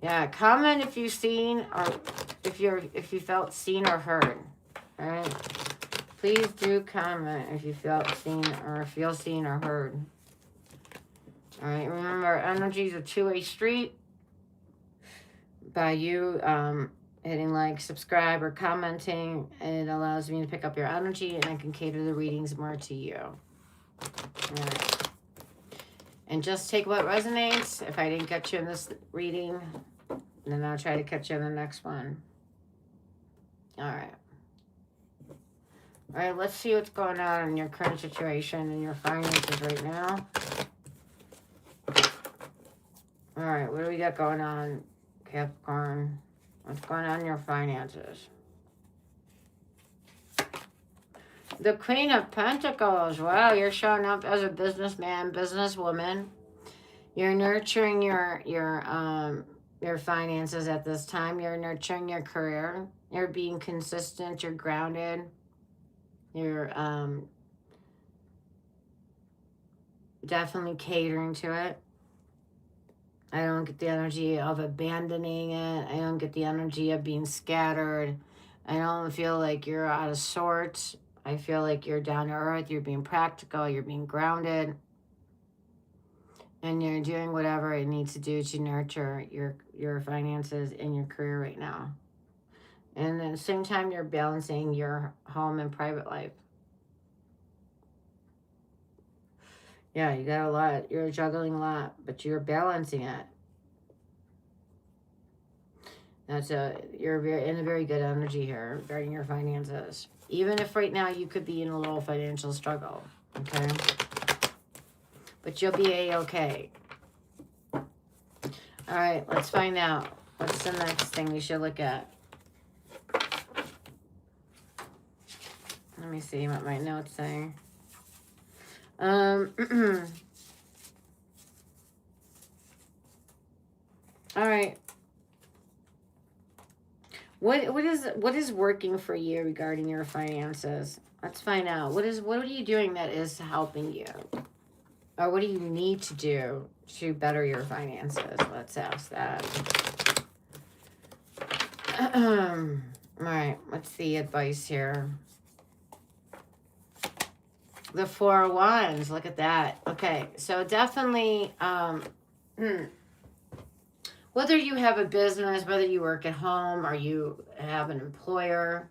Yeah, comment if you've seen or if you felt seen or heard. All right. Please do comment if you felt seen or feel seen or heard. All right. Remember, energy is a two-way street. By you hitting like, subscribe, or commenting, it allows me to pick up your energy, and I can cater the readings more to you. All right. And just take what resonates. If I didn't get you in this reading, then I'll try to catch you in the next one. All right. All right, let's see what's going on in your current situation and your finances right now. All right, what do we got going on, Capricorn? What's going on in your finances? The Queen of Pentacles. Wow, you're showing up as a businessman, businesswoman. You're nurturing your finances at this time. You're nurturing your career. You're being consistent. You're grounded. You're definitely catering to it. I don't get the energy of abandoning it. I don't get the energy of being scattered. I don't feel like you're out of sorts. I feel like you're down to earth. You're being practical. You're being grounded. And you're doing whatever it needs to do to nurture your finances and your career right now. And at the same time, you're balancing your home and private life. Yeah, you got a lot. You're juggling a lot, but you're balancing it. You're in a very good energy here regarding your finances. Even if right now you could be in a little financial struggle, okay? But you'll be A-okay. All right, let's find out. What's the next thing we should look at? Let me see what my notes say. All right. What is working for you regarding your finances? Let's find out. What are you doing that is helping you? Or what do you need to do to better your finances? Let's ask that. All right, what's the advice here? The Four of Wands, look at that. Okay, so definitely, whether you have a business, whether you work at home or you have an employer,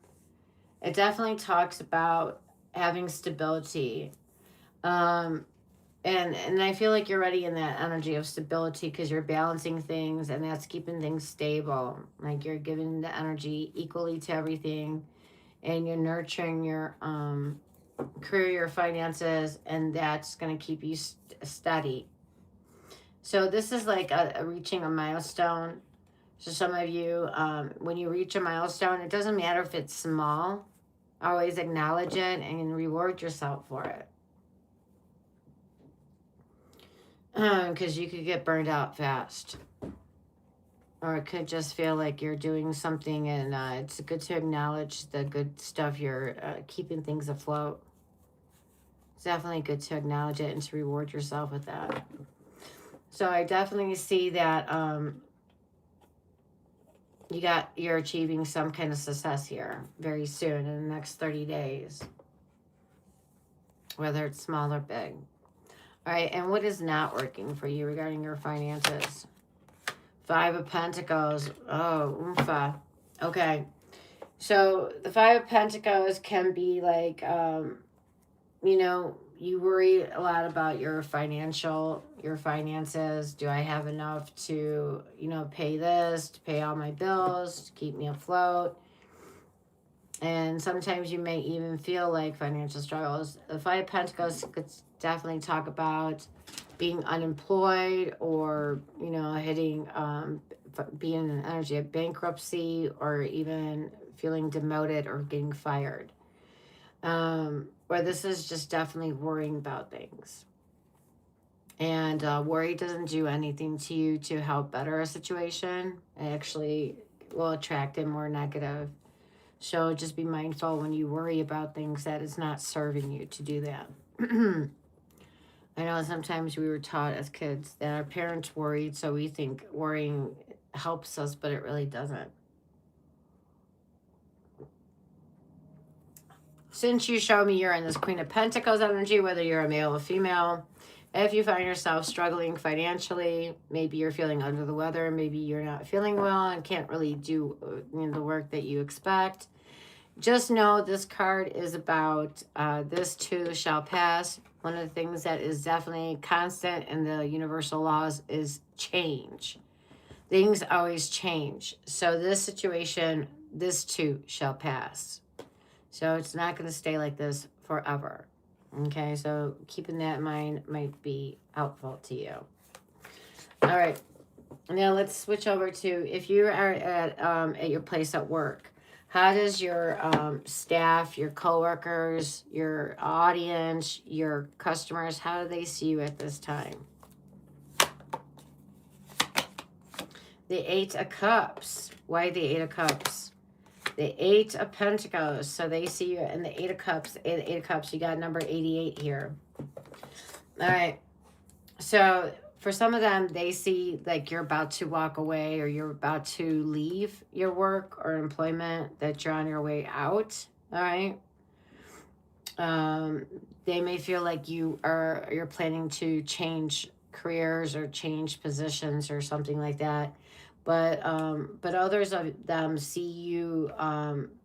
it definitely talks about having stability. And I feel like you're already in that energy of stability because you're balancing things, and that's keeping things stable. Like you're giving the energy equally to everything, and you're nurturing your career, your finances, and that's going to keep you steady. So this is like reaching a milestone. So some of you, when you reach a milestone, it doesn't matter if it's small. Always acknowledge it and reward yourself for it. Because you could get burned out fast. Or it could just feel like you're doing something, and it's good to acknowledge the good stuff. You're keeping things afloat. It's definitely good to acknowledge it and to reward yourself with that. So I definitely see that you're achieving some kind of success here very soon in the next 30 days. Whether it's small or big. All right, and what is not working for you regarding your finances? Five of Pentacles. Oh, oompa. Okay. So the Five of Pentacles can be like, you worry a lot about your finances. Do I have enough to, pay this, to pay all my bills, to keep me afloat? And sometimes you may even feel like financial struggles. The Five of Pentacles could definitely talk about being unemployed, or, you know, hitting, being in an energy of bankruptcy, or even feeling demoted or getting fired. Or this is just definitely worrying about things. And worry doesn't do anything to you to help better a situation. It actually will attract in more negative. So just be mindful when you worry about things that it's not serving you to do that. I know sometimes we were taught as kids that our parents worried, so we think worrying helps us, but it really doesn't. Since you show me you're in this Queen of Pentacles energy, whether you're a male or female, if you find yourself struggling financially, maybe you're feeling under the weather, maybe you're not feeling well and can't really do, you know, the work that you expect, just know this card is about this too shall pass. One of the things that is definitely constant in the universal laws is change. Things always change. So this situation, this too shall pass. So it's not going to stay like this forever. Okay, so keeping that in mind might be helpful to you. All right, now let's switch over to if you are at your place at work. How does your staff, your coworkers, your audience, your customers, how do they see you at this time? The Eight of Cups. Why the Eight of Cups? The Eight of Pentacles. So they see you in the Eight of Cups. Eight of Cups. You got number 88 here. All right. So for some of them, they see like you're about to walk away, or you're about to leave your work or employment, that you're on your way out. All right. They may feel like you're planning to change careers or change positions or something like that. But others of them see you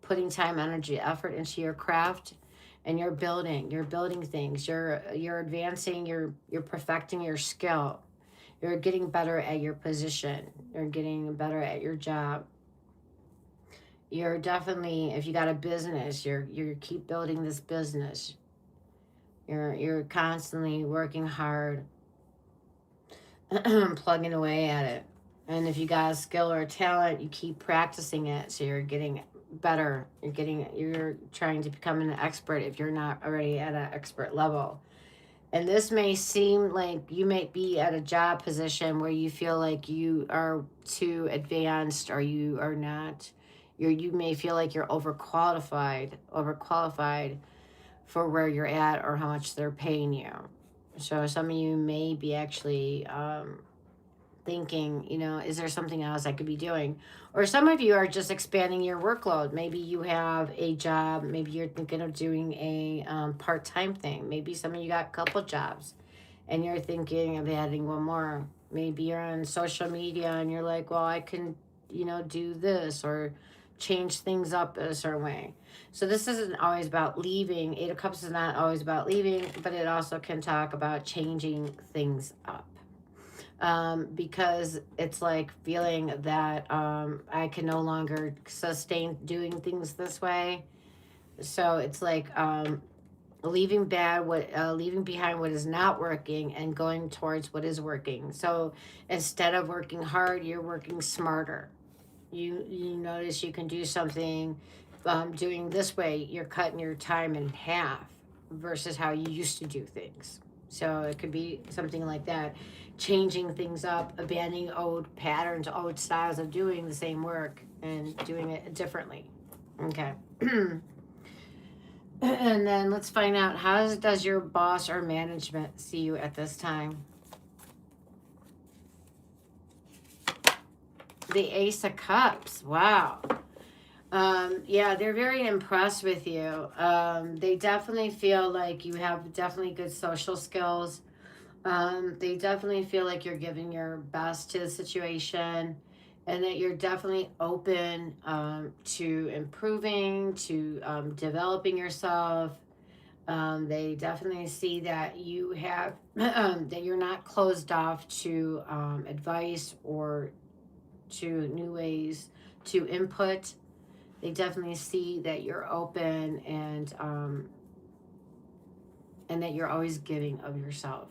putting time, energy, effort into your craft, and you're building things. You're advancing. You're perfecting your skill. You're getting better at your position. You're getting better at your job. You're definitely, if you got a business, you keep building this business. You're constantly working hard, plugging away at it. And if you got a skill or a talent, you keep practicing it, so you're getting better. You're trying to become an expert if you're not already at an expert level. And this may seem like you may be at a job position where you feel like you are too advanced, or you are not. You may feel like you're overqualified for where you're at or how much they're paying you. So some of you may be actually thinking, you know, is there something else I could be doing? Or some of you are just expanding your workload. Maybe you have a job. Maybe you're thinking of doing a part-time thing. Maybe some of you got a couple jobs and you're thinking of adding one more. Maybe you're on social media and you're like, well, I can, you know, do this or change things up in a certain way. So this isn't always about leaving. Eight of Cups is not always about leaving, but it also can talk about changing things up. Because it's like feeling that I can no longer sustain doing things this way. So it's like leaving behind what is not working and going towards what is working. So instead of working hard, you're working smarter. You notice you can do something doing this way. You're cutting your time in half versus how you used to do things. So it could be something like that. Changing things up, abandoning old patterns, old styles of doing the same work and doing it differently. Okay. And then let's find out, how does your boss or management see you at this time? The Ace of Cups. Wow. Yeah, they're very impressed with you. They definitely feel like you have definitely good social skills. They definitely feel like you're giving your best to the situation, and that you're definitely open to improving, to developing yourself. They definitely see that you have that you're not closed off to advice or to new ways to input. They definitely see that you're open and that you're always giving of yourself.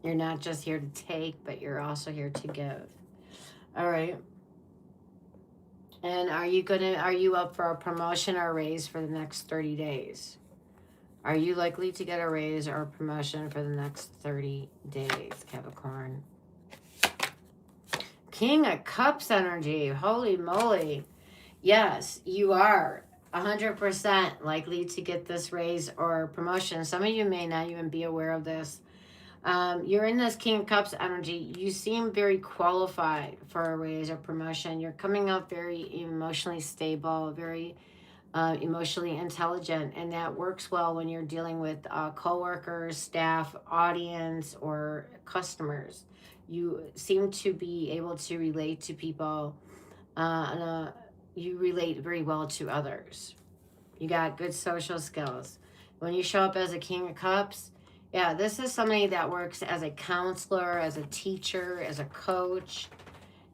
You're not just here to take, but you're also here to give. All right. And are you up for a promotion or a raise for the next 30 days? Are you likely to get a raise or a promotion for the next 30 days, Capricorn? King of Cups energy. Holy moly. Yes, you are 100% likely to get this raise or promotion. Some of you may not even be aware of this. You're in this King of Cups energy. You seem very qualified for a raise or promotion. You're coming up very emotionally stable, very emotionally intelligent, and that works well when you're dealing with coworkers, staff, audience, or customers. You seem to be able to relate to people, and you relate very well to others. You got good social skills. When you show up as a King of Cups, yeah, this is somebody that works as a counselor, as a teacher, as a coach.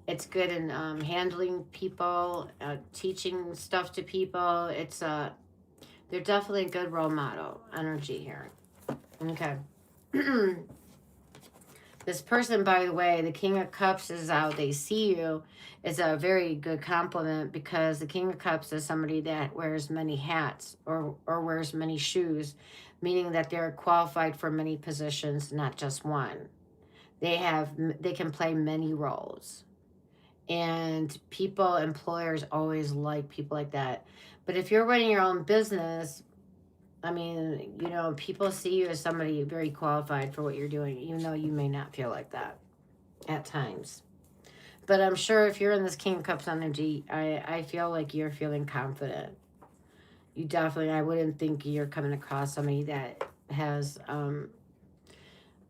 It's good in handling people, teaching stuff to people. They're definitely a good role model energy here. Okay. This person, by the way, the King of Cups is how they see you. It's a very good compliment because the King of Cups is somebody that wears many hats or wears many shoes, meaning that they're qualified for many positions, not just one. They can play many roles. And employers always like people like that. But if you're running your own business, I mean, people see you as somebody very qualified for what you're doing, even though you may not feel like that at times. But I'm sure if you're in this King of Cups energy, I feel like you're feeling confident. You definitely, I wouldn't think you're coming across somebody that has,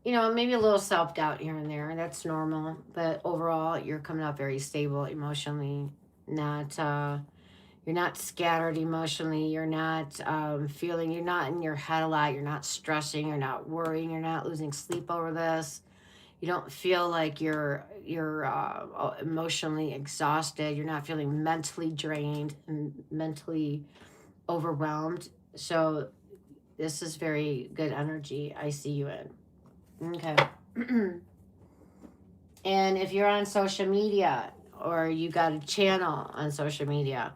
maybe a little self-doubt here and there. That's normal. But overall, you're coming out very stable emotionally, you're not scattered emotionally. You're not you're not in your head a lot. You're not stressing. You're not worrying. You're not losing sleep over this. You don't feel like you're emotionally exhausted. You're not feeling mentally drained and mentally overwhelmed. So this is very good energy I see you in. Okay. And if you're on social media or you got a channel on social media,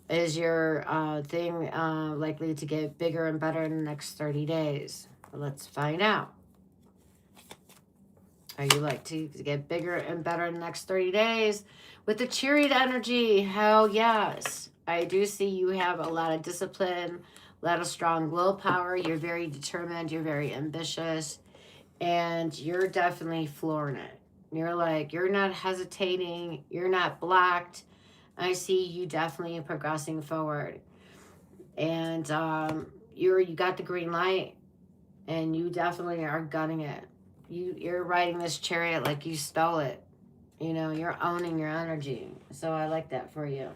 is your thing likely to get bigger and better in the next 30 days? Let's find out. Are you like to get bigger and better in the next 30 days? With the Chariot energy, hell yes. I do see you have a lot of discipline, a lot of strong willpower. You're very determined. You're very ambitious. And you're definitely flooring it. You're not hesitating. You're not blocked. I see you definitely progressing forward, and you got the green light, and you definitely are gunning it. You're riding this chariot like you stole it. You're owning your energy. So I like that for you.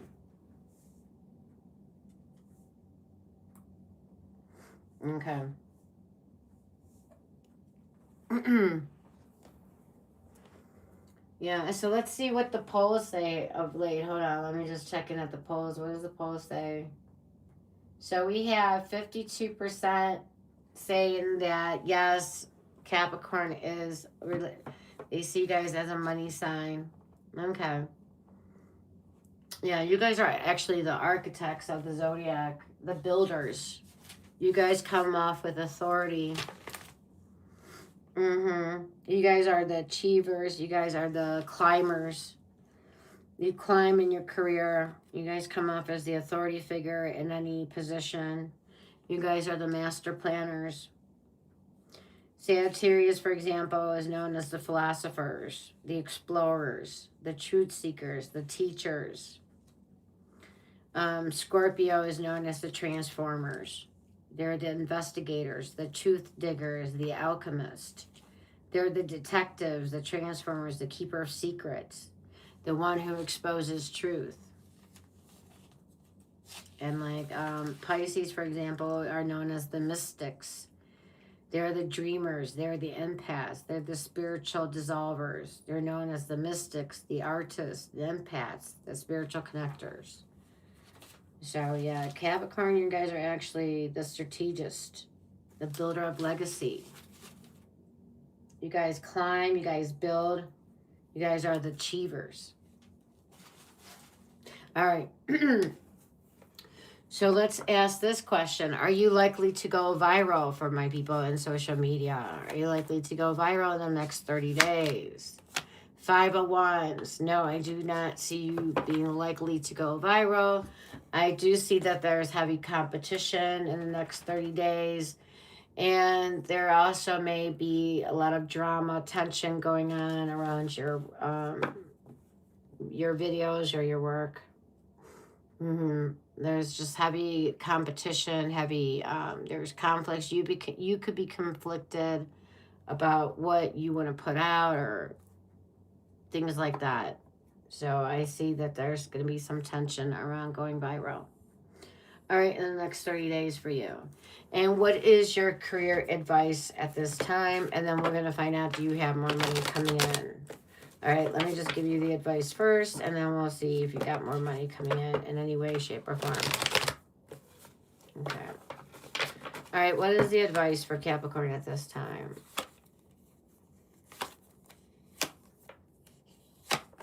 Okay. Yeah, so let's see what the polls say of late. Hold on, let me just check in at the polls. What does the poll say? So we have 52% saying that, yes, Capricorn is, they see you guys as a money sign. Okay. Yeah, you guys are actually the architects of the zodiac, the builders. You guys come off with authority. You guys are the achievers. You guys are the climbers. You climb in your career. You guys come off as the authority figure in any position. You guys are the master planners. Sagittarius, for example, is known as the philosophers, the explorers, the truth seekers, the teachers. Scorpio is known as the transformers. They're the investigators, the truth diggers, the alchemist. They're the detectives, the transformers, the keeper of secrets, the one who exposes truth. And Pisces, for example, are known as the mystics. They're the dreamers. They're the empaths. They're the spiritual dissolvers. They're known as the mystics, the artists, the empaths, the spiritual connectors. So, yeah, Capricorn, you guys are actually the strategist, the builder of legacy. You guys climb. You guys build. You guys are the achievers. All right. So let's ask this question. Are you likely to go viral for my people in social media? Are you likely to go viral in the next 30 days? 501s. No, I do not see you being likely to go viral. I do see that there's heavy competition in the next 30 days. And there also may be a lot of drama, tension going on around your videos or your work. There's just heavy competition, heavy, there's conflicts. You could be conflicted about what you want to put out or things like that. So I see that there's going to be some tension around going viral. All right, in the next 30 days for you. And what is your career advice at this time? And then we're going to find out, do you have more money coming in? All right, let me just give you the advice first, and then we'll see if you got more money coming in any way, shape, or form. Okay. All right, what is the advice for Capricorn at this time?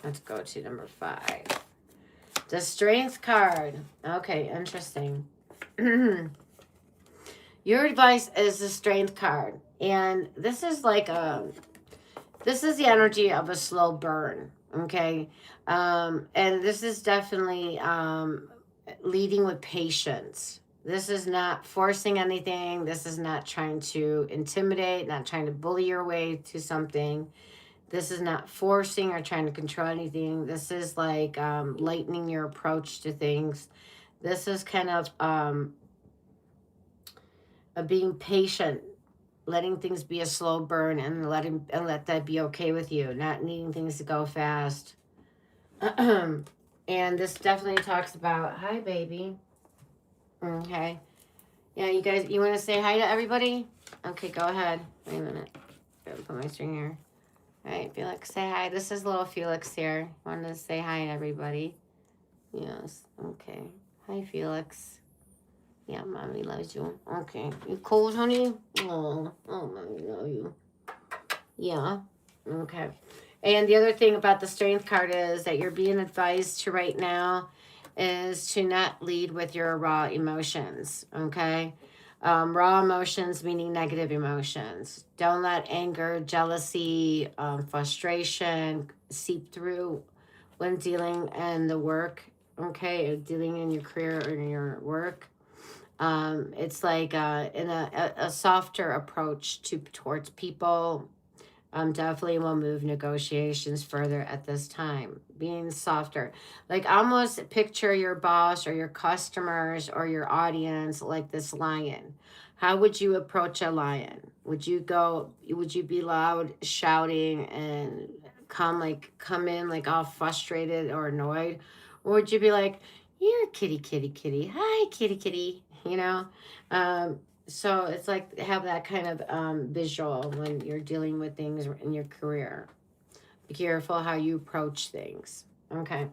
Let's go to number 5. The Strength card. Okay, interesting. Your advice is the Strength card. And this is like this is the energy of a slow burn, okay? And this is definitely leading with patience. This is not forcing anything. This is not trying to intimidate, not trying to bully your way to something. This is not forcing or trying to control anything. This is like lightening your approach to things. This is kind of being patient, letting things be a slow burn, and let that be okay with you, not needing things to go fast. And this definitely talks about, hi baby. Okay. Yeah, you guys, you want to say hi to everybody? Okay, go ahead. Wait a minute. I'm gonna put my string here. All right, Felix, say hi. This is little Felix here. Wanted to say hi to everybody. Yes, okay. Hi, Felix. Yeah, mommy loves you. Okay. You cold, honey? Oh, mommy love you. Yeah. Okay. And the other thing about the Strength card is that you're being advised to right now is to not lead with your raw emotions, okay? Raw emotions meaning negative emotions. Don't let anger, jealousy, frustration seep through when dealing in the work, okay? Or dealing in your career or in your work. It's like in a softer approach towards people. Definitely will move negotiations further at this time. Being softer. Like almost picture your boss or your customers or your audience like this lion. How would you approach a lion? Would you be loud, shouting, and come in like all frustrated or annoyed? Or would you be like, you're kitty, kitty, kitty. Hi, kitty, kitty. You know? So it's like have that kind of visual when you're dealing with things in your career. Be careful how you approach things. Okay.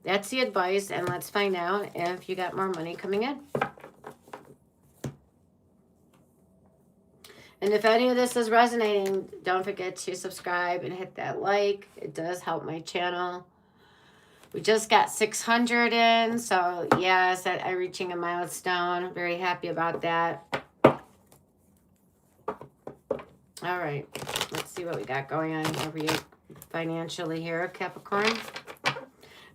That's the advice, and let's find out if you got more money coming in. And if any of this is resonating, don't forget to subscribe and hit that like. It does help my channel. We just got 600 in, so yes, I'm reaching a milestone. Very happy about that. All right, let's see what we got going on over here financially here, Capricorn.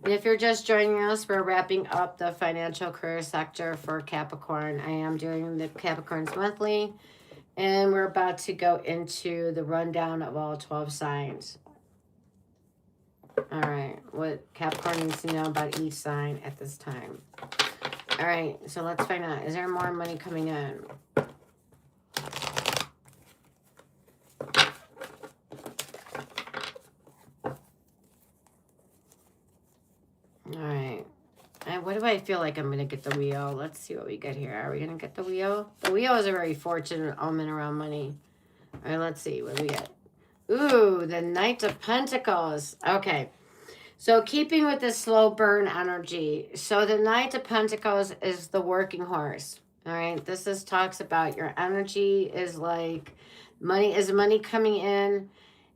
And if you're just joining us, we're wrapping up the financial career sector for Capricorn. I am doing the Capricorns monthly, and we're about to go into the rundown of all 12 signs. All right, what Capricorn needs to know about each sign at this time. All right, so let's find out. Is there more money coming in? All right. And what do I feel like I'm going to get the wheel? Let's see what we get here. Are we going to get the wheel? The wheel is a very fortunate omen around money. All right, let's see what we get. Ooh, the Knight of Pentacles. Okay. So keeping with this slow burn energy. So the Knight of Pentacles is the working horse. All right. This talks about your energy is like Money, is money coming in?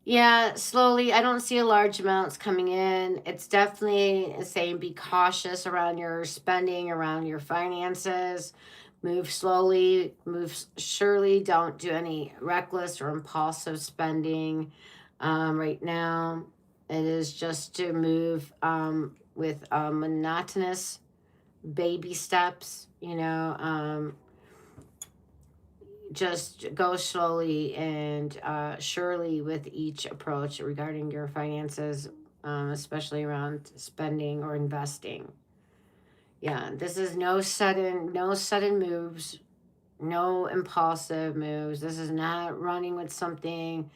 Yeah, slowly. I don't see a large amounts coming in. It's definitely saying be cautious around your spending, around your finances. Move slowly, move surely. Don't do any reckless or impulsive spending right now. It is just to move with monotonous baby steps, just go slowly and surely with each approach regarding your finances, especially around spending or investing. Yeah, this is no sudden moves, no impulsive moves. This is not running with something,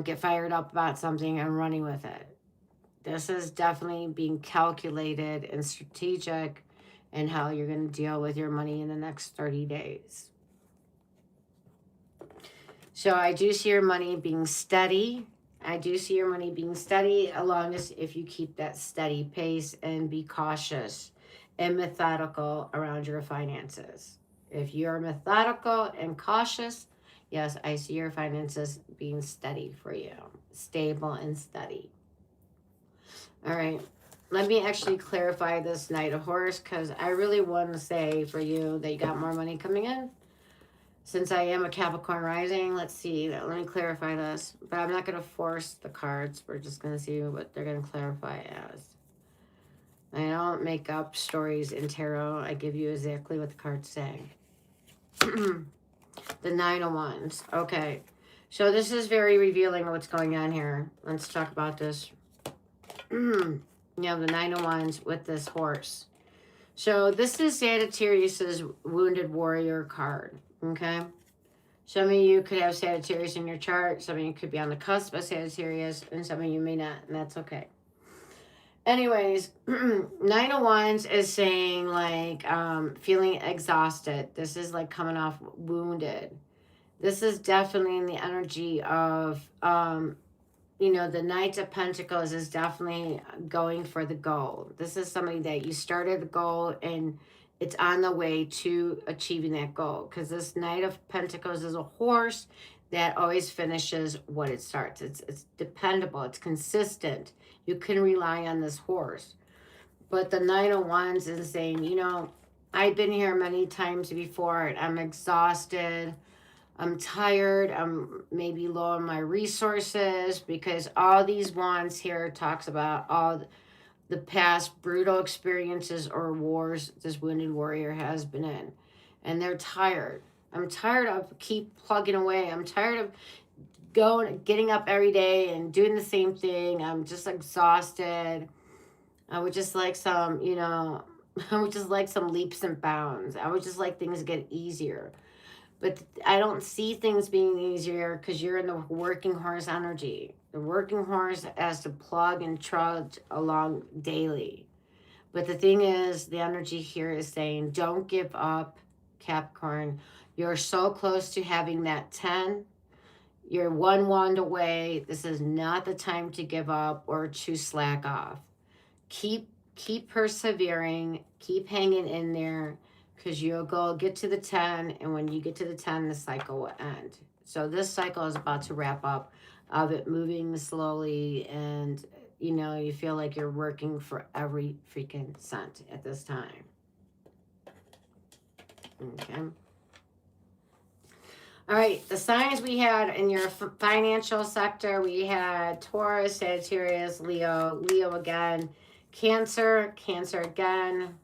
get fired up about something and running with it. This is definitely being calculated and strategic in how you're going to deal with your money in the next 30 days. So I do see your money being steady. I do see your money being steady, as long as if you keep that steady pace and be cautious and methodical around your finances. If you're methodical and cautious, yes, I see your finances being steady for you, stable and steady. All right. Let me actually clarify this Knight of Horse, because I really want to say for you that you got more money coming in. Since I am a Capricorn rising, let's see. Let me clarify this. But I'm not going to force the cards. We're just going to see what they're going to clarify as. I don't make up stories in tarot. I give you exactly what the cards say. The Nine of Wands. Okay. So this is very revealing of what's going on here. Let's talk about this. You have the Nine of Wands with this horse. So this is Sagittarius's Wounded Warrior card. Okay. Some of you could have Sagittarius in your chart. Some of you could be on the cusp of Sagittarius, and some of you may not, and that's okay. Anyways, Nine of Wands is saying like feeling exhausted. This is like coming off wounded. This is definitely in the energy of the Knight of Pentacles is definitely going for the goal. This is somebody that you started the goal and it's on the way to achieving that goal. Because this Knight of Pentacles is a horse that always finishes what it starts. It's dependable. It's consistent. You can rely on this horse. But the Nine of Wands is saying, I've been here many times before and I'm exhausted. I'm tired. I'm maybe low on my resources, because all these wands here talks about all the past brutal experiences or wars this wounded warrior has been in. And they're tired. I'm tired of keep plugging away. I'm tired of getting up every day and doing the same thing. I'm just exhausted. I would just like some, I would just like some leaps and bounds. I would just like things to get easier. But I don't see things being easier because you're in the working horse energy. The working horse has to plug and trudge along daily. But the thing is, the energy here is saying, don't give up, Capricorn. You're so close to having that 10. You're one wand away. This is not the time to give up or to slack off. Keep persevering. Keep hanging in there, because you'll get to the 10, and when you get to the 10, the cycle will end. So this cycle is about to wrap up of it moving slowly, and you feel like you're working for every freaking cent at this time. Okay. All right, the signs we had in your financial sector, we had Taurus, Sagittarius, Leo again, Cancer again,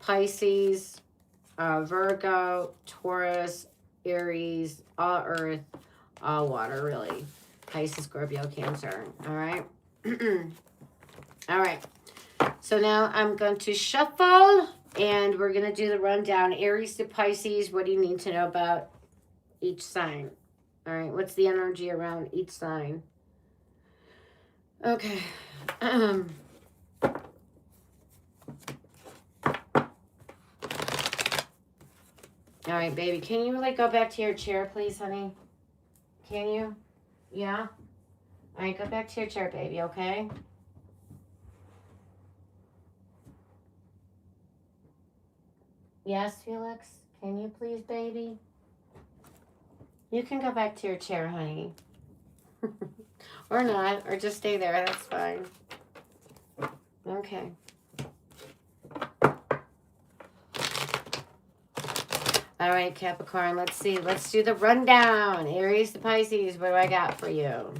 Pisces, Virgo, Taurus, Aries, all earth, all water, really. Pisces, Scorpio, Cancer. All right. All right. So now I'm going to shuffle and we're going to do the rundown. Aries to Pisces, what do you need to know about each sign? All right. What's the energy around each sign? Okay. All right, baby. Can you go back to your chair, please, honey? Can you? Yeah? All right, go back to your chair, baby, okay? Yes, Felix? Can you please, baby? You can go back to your chair, honey. Or not, or just stay there. That's fine. Okay. All right, Capricorn, let's see. Let's do the rundown. Aries to Pisces, what do I got for you?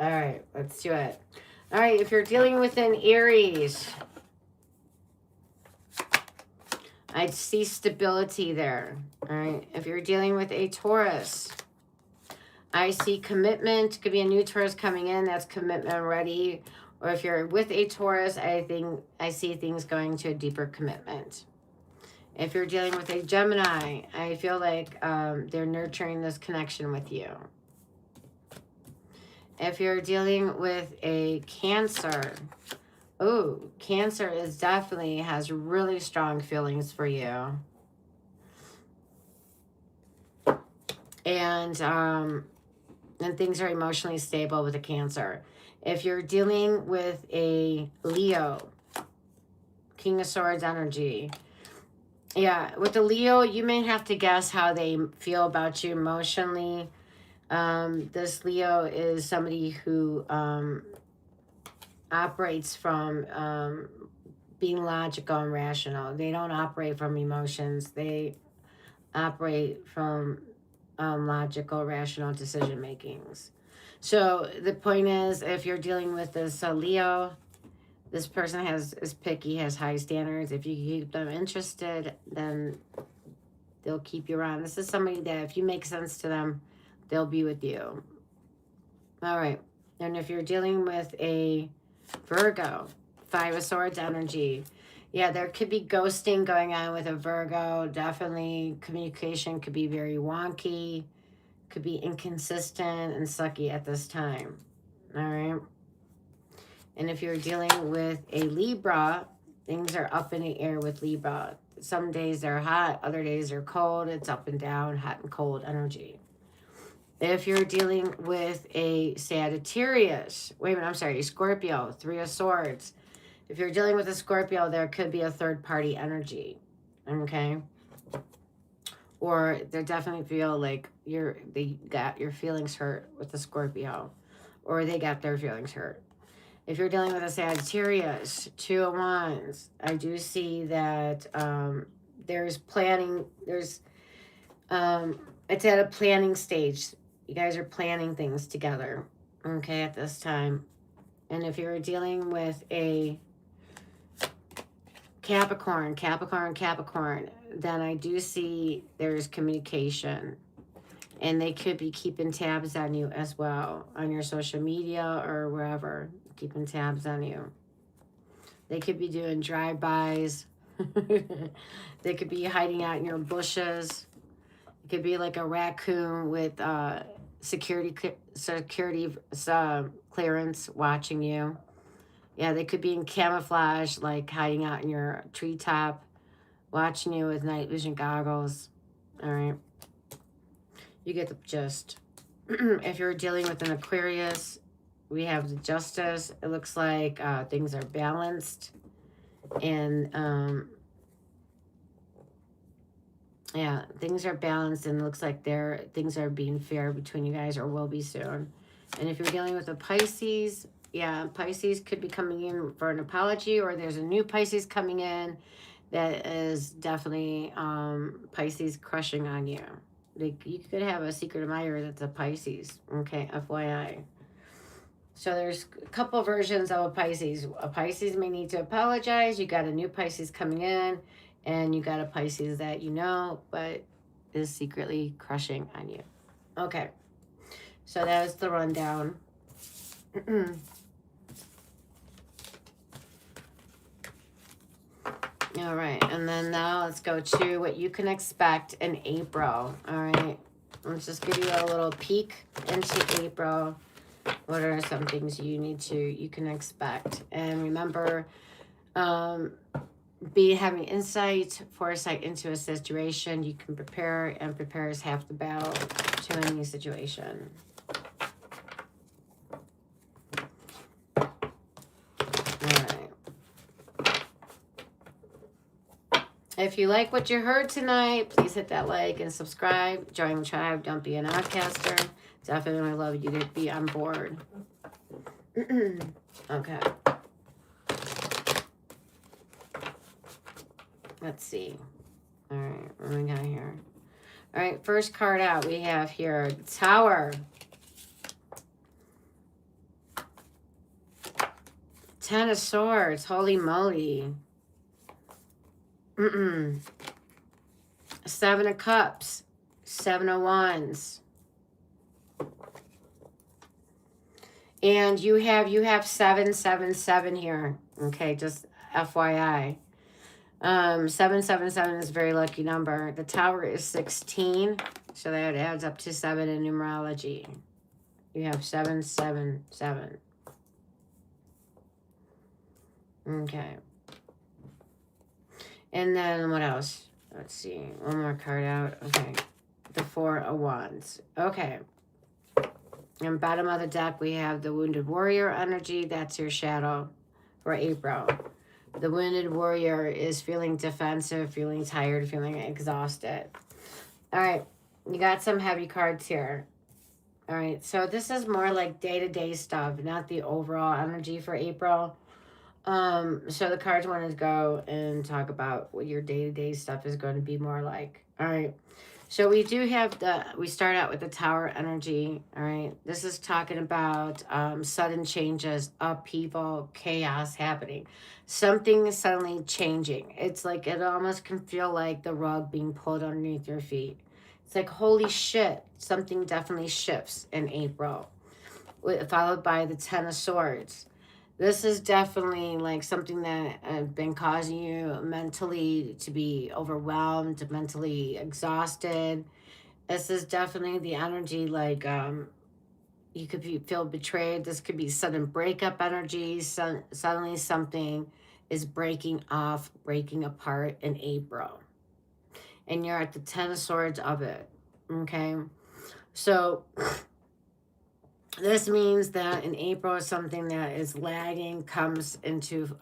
All right, let's do it. All right, if you're dealing with an Aries, I see stability there. All right, if you're dealing with a Taurus, I see commitment. Could be a new Taurus coming in. That's commitment ready. Or if you're with a Taurus, I see things going to a deeper commitment. If you're dealing with a Gemini, I feel like they're nurturing this connection with you. If you're dealing with a Cancer, oh, Cancer is definitely has really strong feelings for you. And things are emotionally stable with a Cancer. If you're dealing with a Leo, King of Swords energy, yeah, with the Leo, you may have to guess how they feel about you emotionally. This Leo is somebody who operates from being logical and rational. They don't operate from emotions. They operate from logical, rational decision makings. So the point is, if you're dealing with this Leo, this person is picky, has high standards. If you keep them interested, then they'll keep you around. This is somebody that if you make sense to them, they'll be with you. All right. And if you're dealing with a Virgo, Five of Swords energy, yeah, there could be ghosting going on with a Virgo. Definitely communication could be very wonky, could be inconsistent and sucky at this time. All right. And if you're dealing with a Libra, things are up in the air with Libra. Some days they're hot, other days they're cold. It's up and down, hot and cold energy. If you're dealing with a Sagittarius, Scorpio, Three of Swords. If you're dealing with a Scorpio, there could be a third party energy, okay? Or they definitely feel like they got your feelings hurt with the Scorpio, or they got their feelings hurt. If you're dealing with a Sagittarius, Two of Wands, I do see that there's planning, it's at a planning stage. You guys are planning things together, okay, at this time. And if you're dealing with a Capricorn, then I do see there's communication. And they could be keeping tabs on you as well, on your social media or wherever, keeping tabs on you. They could be doing drive-bys. They could be hiding out in your bushes. It could be like a raccoon with security clearance watching you. Yeah, they could be in camouflage, like hiding out in your treetop, watching you with night vision goggles. All right. You get the gist. If you're dealing with an Aquarius, we have the Justice. It looks like things are balanced. And yeah, things are balanced and it looks like things are being fair between you guys or will be soon. And if you're dealing with a Pisces, yeah, Pisces could be coming in for an apology, or there's a new Pisces coming in that is definitely Pisces crushing on you. Like, you could have a secret admirer that's a Pisces, okay, FYI. So there's a couple versions of a Pisces. A Pisces may need to apologize. You got a new Pisces coming in, and you got a Pisces that you know, but is secretly crushing on you. Okay, so that was the rundown. All right. And then now let's go to what you can expect in April. All right. Let's just give you a little peek into April. What are some things you can expect? And remember, be having insight, foresight into a situation. You can prepare, and prepare is half the battle to any situation. If you like what you heard tonight, please hit that like and subscribe. Join the tribe. Don't be an outcaster. Definitely love you to be on board. Okay. Let's see. All right. What do we got here? All right. First card out we have here. Tower. 10 of Swords. Holy moly. 7 of Cups. 7 of Wands. And you have 777 here. Okay, just FYI. 777 is a very lucky number. The Tower is 16, so that adds up to 7 in numerology. You have 777. Okay. And then what else? Let's see. One more card out. Okay. The 4 of Wands. Okay. And bottom of the deck, we have the Wounded Warrior energy. That's your shadow for April. The Wounded Warrior is feeling defensive, feeling tired, feeling exhausted. All right. You got some heavy cards here. All right. So this is more like day-to-day stuff, not the overall energy for April. So the cards want to go and talk about what your day-to-day stuff is going to be more like. All right. So we do have we start out with the Tower energy. All right. This is talking about sudden changes, upheaval, chaos happening. Something is suddenly changing. It's like, it almost can feel like the rug being pulled underneath your feet. It's like, holy shit, something definitely shifts in April. Followed by the 10 of Swords. This is definitely like something that has been causing you mentally to be overwhelmed, mentally exhausted. This is definitely the energy like you could feel betrayed. This could be sudden breakup energy. Suddenly something is breaking off, breaking apart in April. And you're at the 10 of Swords of it. Okay? So this means that in April, something that is lagging comes into,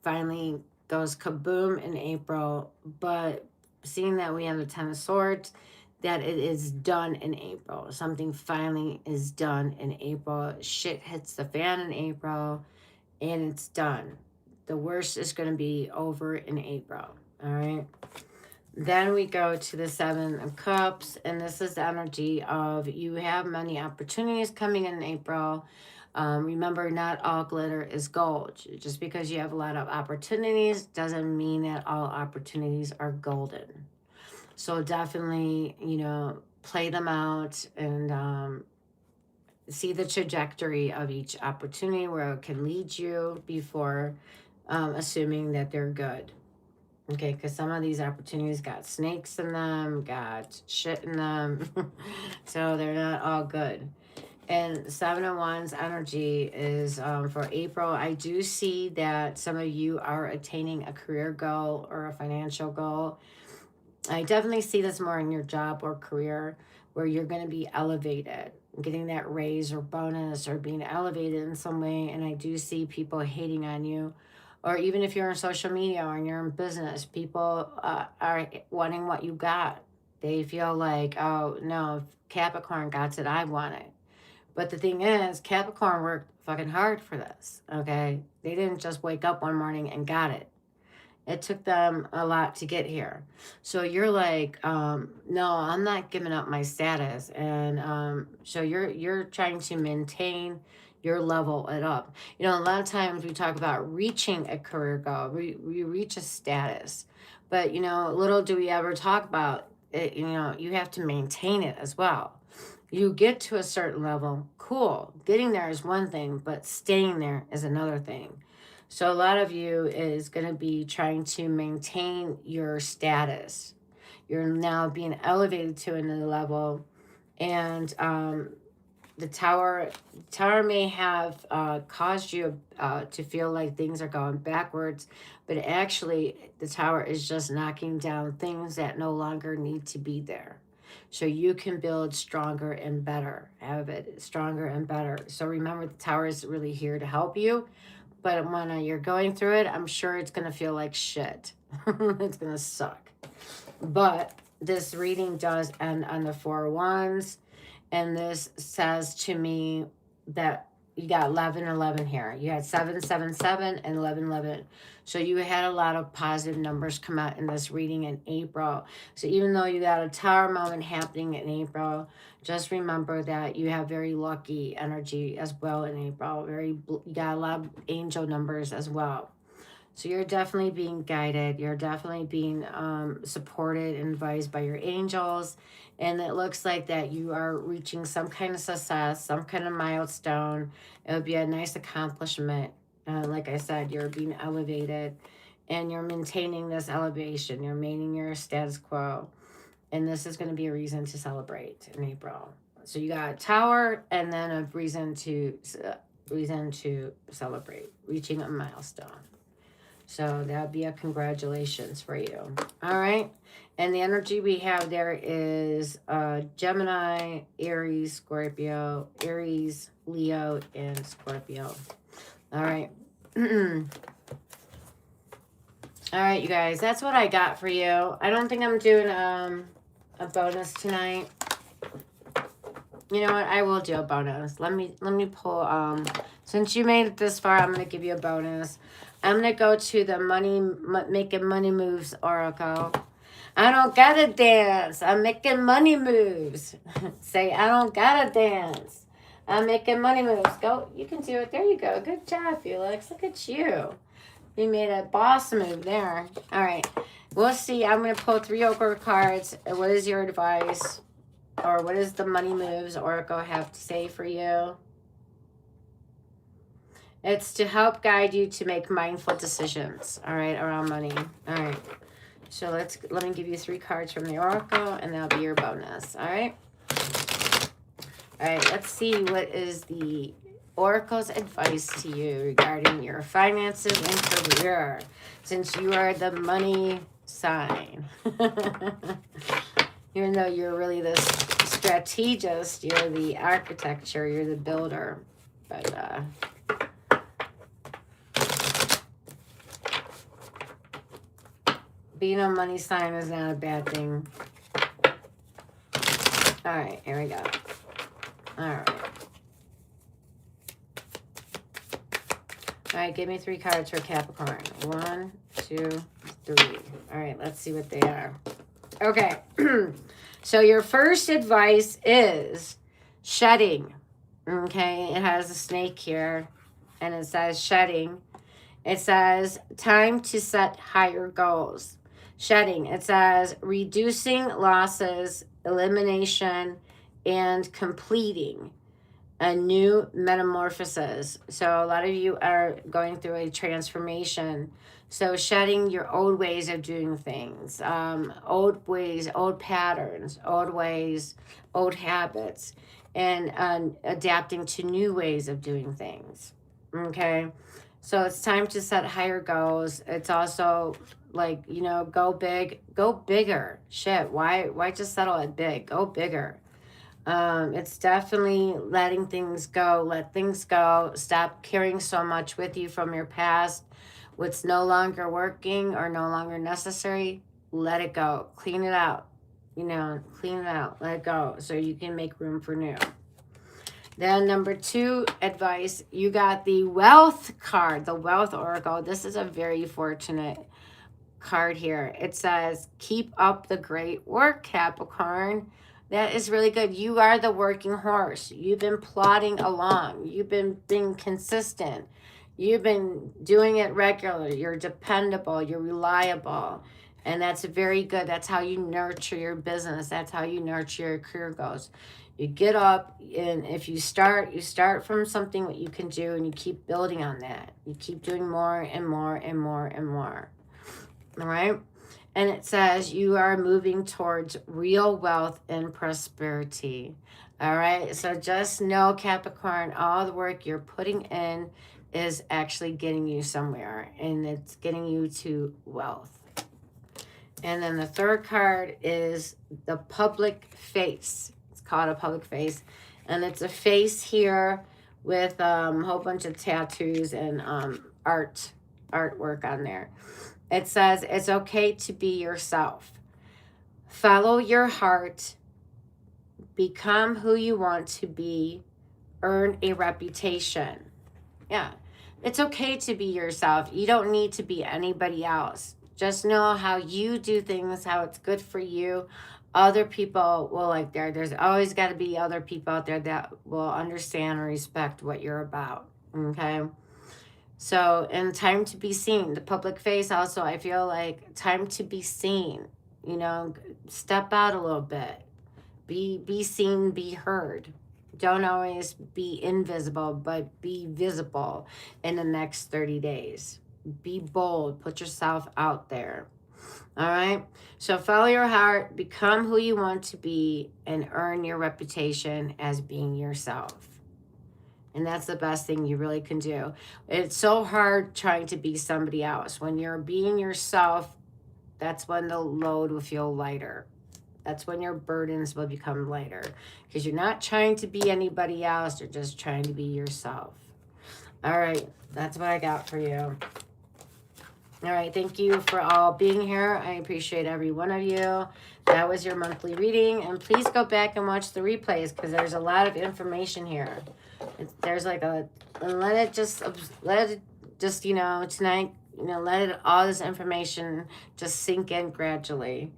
finally goes kaboom in April. But seeing that we have the 10 of Swords, that it is done in April. Something finally is done in April. Shit hits the fan in April, and it's done. The worst is going to be over in April. All right? Then we go to the 7 of Cups, and this is the energy of you have many opportunities coming in April. Remember, not all glitter is gold. Just because you have a lot of opportunities doesn't mean that all opportunities are golden. So definitely, play them out and see the trajectory of each opportunity, where it can lead you before assuming that they're good. Okay, because some of these opportunities got snakes in them, got shit in them. So they're not all good. And 7 of Wands energy is for April. I do see that some of you are attaining a career goal or a financial goal. I definitely see this more in your job or career, where you're going to be elevated, getting that raise or bonus or being elevated in some way. And I do see people hating on you. Or even if you're on social media or you're in business, people are wanting what you got. They feel like, oh, no, if Capricorn got it, I want it. But the thing is, Capricorn worked fucking hard for this, okay? They didn't just wake up one morning and got it. It took them a lot to get here. So you're like, no, I'm not giving up my status. And so you're trying to maintain your level it up. A lot of times we talk about reaching a career goal. We reach a status. But, little do we ever talk about it, you have to maintain it as well. You get to a certain level, cool. Getting there is one thing, but staying there is another thing. So a lot of you is going to be trying to maintain your status. You're now being elevated to another level, and the tower may have caused you to feel like things are going backwards, but actually the tower is just knocking down things that no longer need to be there, so you can build stronger and better, have it stronger and better. So remember, the tower is really here to help you, but when you're going through it, I'm sure it's going to feel like shit. It's going to suck. But this reading does end on the 4 of Wands. And this says to me that you got 11-11 here. You had 7-7-7 and 11-11. So you had a lot of positive numbers come out in this reading in April. So even though you got a tower moment happening in April, just remember that you have very lucky energy as well in April. You got a lot of angel numbers as well. So you're definitely being guided. You're definitely being supported and advised by your angels. And it looks like that you are reaching some kind of success, some kind of milestone. It would be a nice accomplishment. Like I said, you're being elevated and you're maintaining this elevation. You're maintaining your status quo. And this is going to be a reason to celebrate in April. So you got a tower and then a reason to celebrate, reaching a milestone. So that would be a congratulations for you. All right. And the energy we have there is Gemini, Aries, Scorpio, Aries, Leo, and Scorpio. All right. All right, you guys. That's what I got for you. I don't think I'm doing a bonus tonight. You know what? I will do a bonus. Let me pull. Since you made it this far, I'm going to give you a bonus. I'm going to go to the Making Money Moves Oracle. I don't got to dance. I'm making money moves. Say, I don't got to dance. I'm making money moves. Go. You can do it. There you go. Good job, Felix. Look at you. You made a boss move there. All right. We'll see. I'm going to pull 3 Oracle cards. What is your advice? Or what does the Money Moves Oracle have to say for you? It's to help guide you to make mindful decisions, all right, around money. All right. So let me give you 3 cards from the Oracle, and that'll be your bonus, all right? All right, let's see what is the Oracle's advice to you regarding your finances and career, since you are the money sign. Even though you're really the strategist, you're the architecture, you're the builder. But being a money sign is not a bad thing. All right, here we go. All right. All right, give me 3 cards for Capricorn. 1, 2, 3. All right, let's see what they are. Okay. So your first advice is shedding. Okay, it has a snake here, and it says shedding. It says time to set higher goals. Shedding. It says reducing losses, elimination, and completing a new metamorphosis. So a lot of you are going through a transformation. So shedding your old ways of doing things, old ways, old patterns, old ways, old habits, and adapting to new ways of doing things. Okay. So it's time to set higher goals. It's also like, you know, go big, go bigger. Shit. Why just settle at big? Go bigger. It's definitely letting things go. Let things go. Stop carrying so much with you from your past. What's no longer working or no longer necessary, let it go. Clean it out. You know, clean it out. Let it go so you can make room for new. Then number 2 advice, you got the Wealth card, the Wealth Oracle. This is a very fortunate card here. It says, keep up the great work, Capricorn. That is really good. You are the working horse. You've been plodding along. You've been being consistent. You've been doing it regularly. You're dependable. You're reliable. And that's very good. That's how you nurture your business. That's how you nurture your career goals. You get up, and if you start from something that you can do, and you keep building on that. You keep doing more and more and more and more. All right? And it says you are moving towards real wealth and prosperity. All right? So just know, Capricorn, all the work you're putting in is actually getting you somewhere, and it's getting you to wealth. And then the third card is the public face. It's called a public face. And it's a face here with a whole bunch of tattoos and artwork on there. It says it's okay to be yourself. Follow your heart. Become who you want to be. Earn a reputation. Yeah. It's okay to be yourself. You don't need to be anybody else. Just know how you do things, how it's good for you. Other people will like there's always got to be other people out there that will understand and respect what you're about. Okay. So, and time to be seen. The public face also, I feel like time to be seen. You know, step out a little bit. Be seen, be heard. Don't always be invisible, but be visible in the next 30 days. Be bold. Put yourself out there. All right? So follow your heart, become who you want to be, and earn your reputation as being yourself. And that's the best thing you really can do. It's so hard trying to be somebody else. When you're being yourself, that's when the load will feel lighter. That's when your burdens will become lighter. Because you're not trying to be anybody else. You're just trying to be yourself. All right. That's what I got for you. All right. Thank you for all being here. I appreciate every one of you. That was your monthly reading. And please go back and watch the replays because there's a lot of information here. There's like let it just, you know, tonight, you know, all this information just sink in gradually.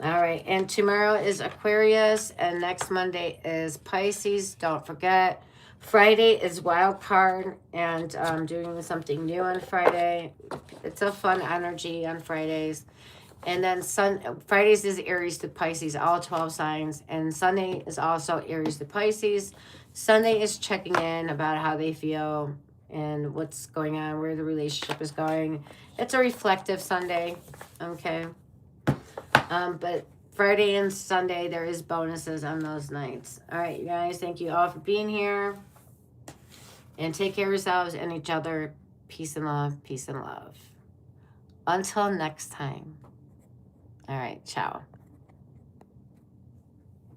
All right, and tomorrow is Aquarius, and next Monday is Pisces. Don't forget, Friday is Wild Card, and I'm doing something new on Friday. It's a fun energy on Fridays. And then Fridays is Aries to Pisces, all 12 signs. And Sunday is also Aries to Pisces. Sunday is checking in about how they feel and what's going on, where the relationship is going. It's a reflective Sunday, okay? But Friday and Sunday, there is bonuses on those nights. All right, you guys, thank you all for being here. And take care of yourselves and each other. Peace and love, peace and love. Until next time. All right, ciao.